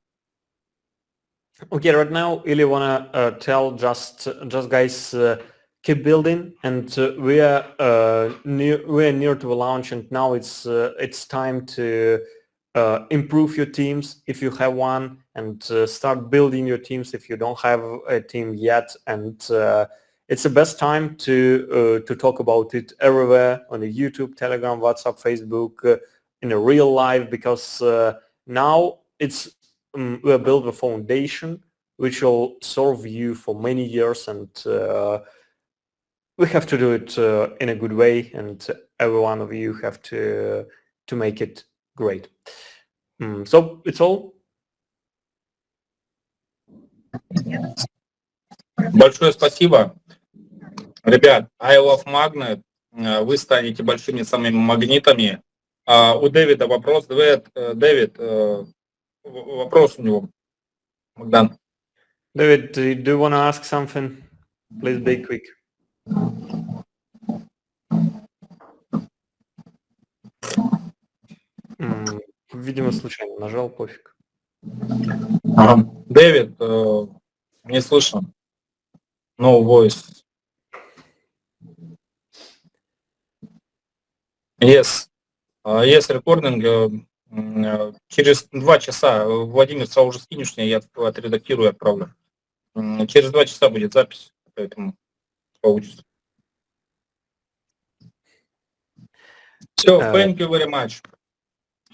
Okay, right now, Ilya wanna tell just guys, keep building, and we are near to the launch, and now it's time to improve your teams if you have one, and start building your teams if you don't have a team yet. And it's the best time to talk about it everywhere on the YouTube, Telegram, WhatsApp, Facebook, in a real life, because now it's we build a foundation which will serve you for many years, and we have to do it in a good way, and every one of you have to make it great. So it's all. Большое спасибо. Ребят, I love Magnet. Вы станете большими самыми магнитами. У Дэвида вопрос. Дэвид, вопрос у него. Богдан. David, do you want to ask something? Please be quick. Видимо, случайно нажал, пофиг. Дэвид, не слышно. No voice. Yes. Yes, recording. Через 2 часа, Владимир, сразу уже скинешь мне, я отредактирую и отправлю. Через 2 часа будет запись, поэтому получится. Все, thank you very much.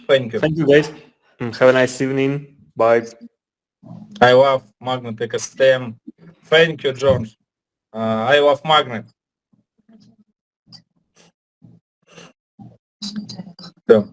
Thank you. Thank you, guys. Have a nice evening. Bye. I love Magnet ecosystem. Thank you, John. I love Magnet. Все.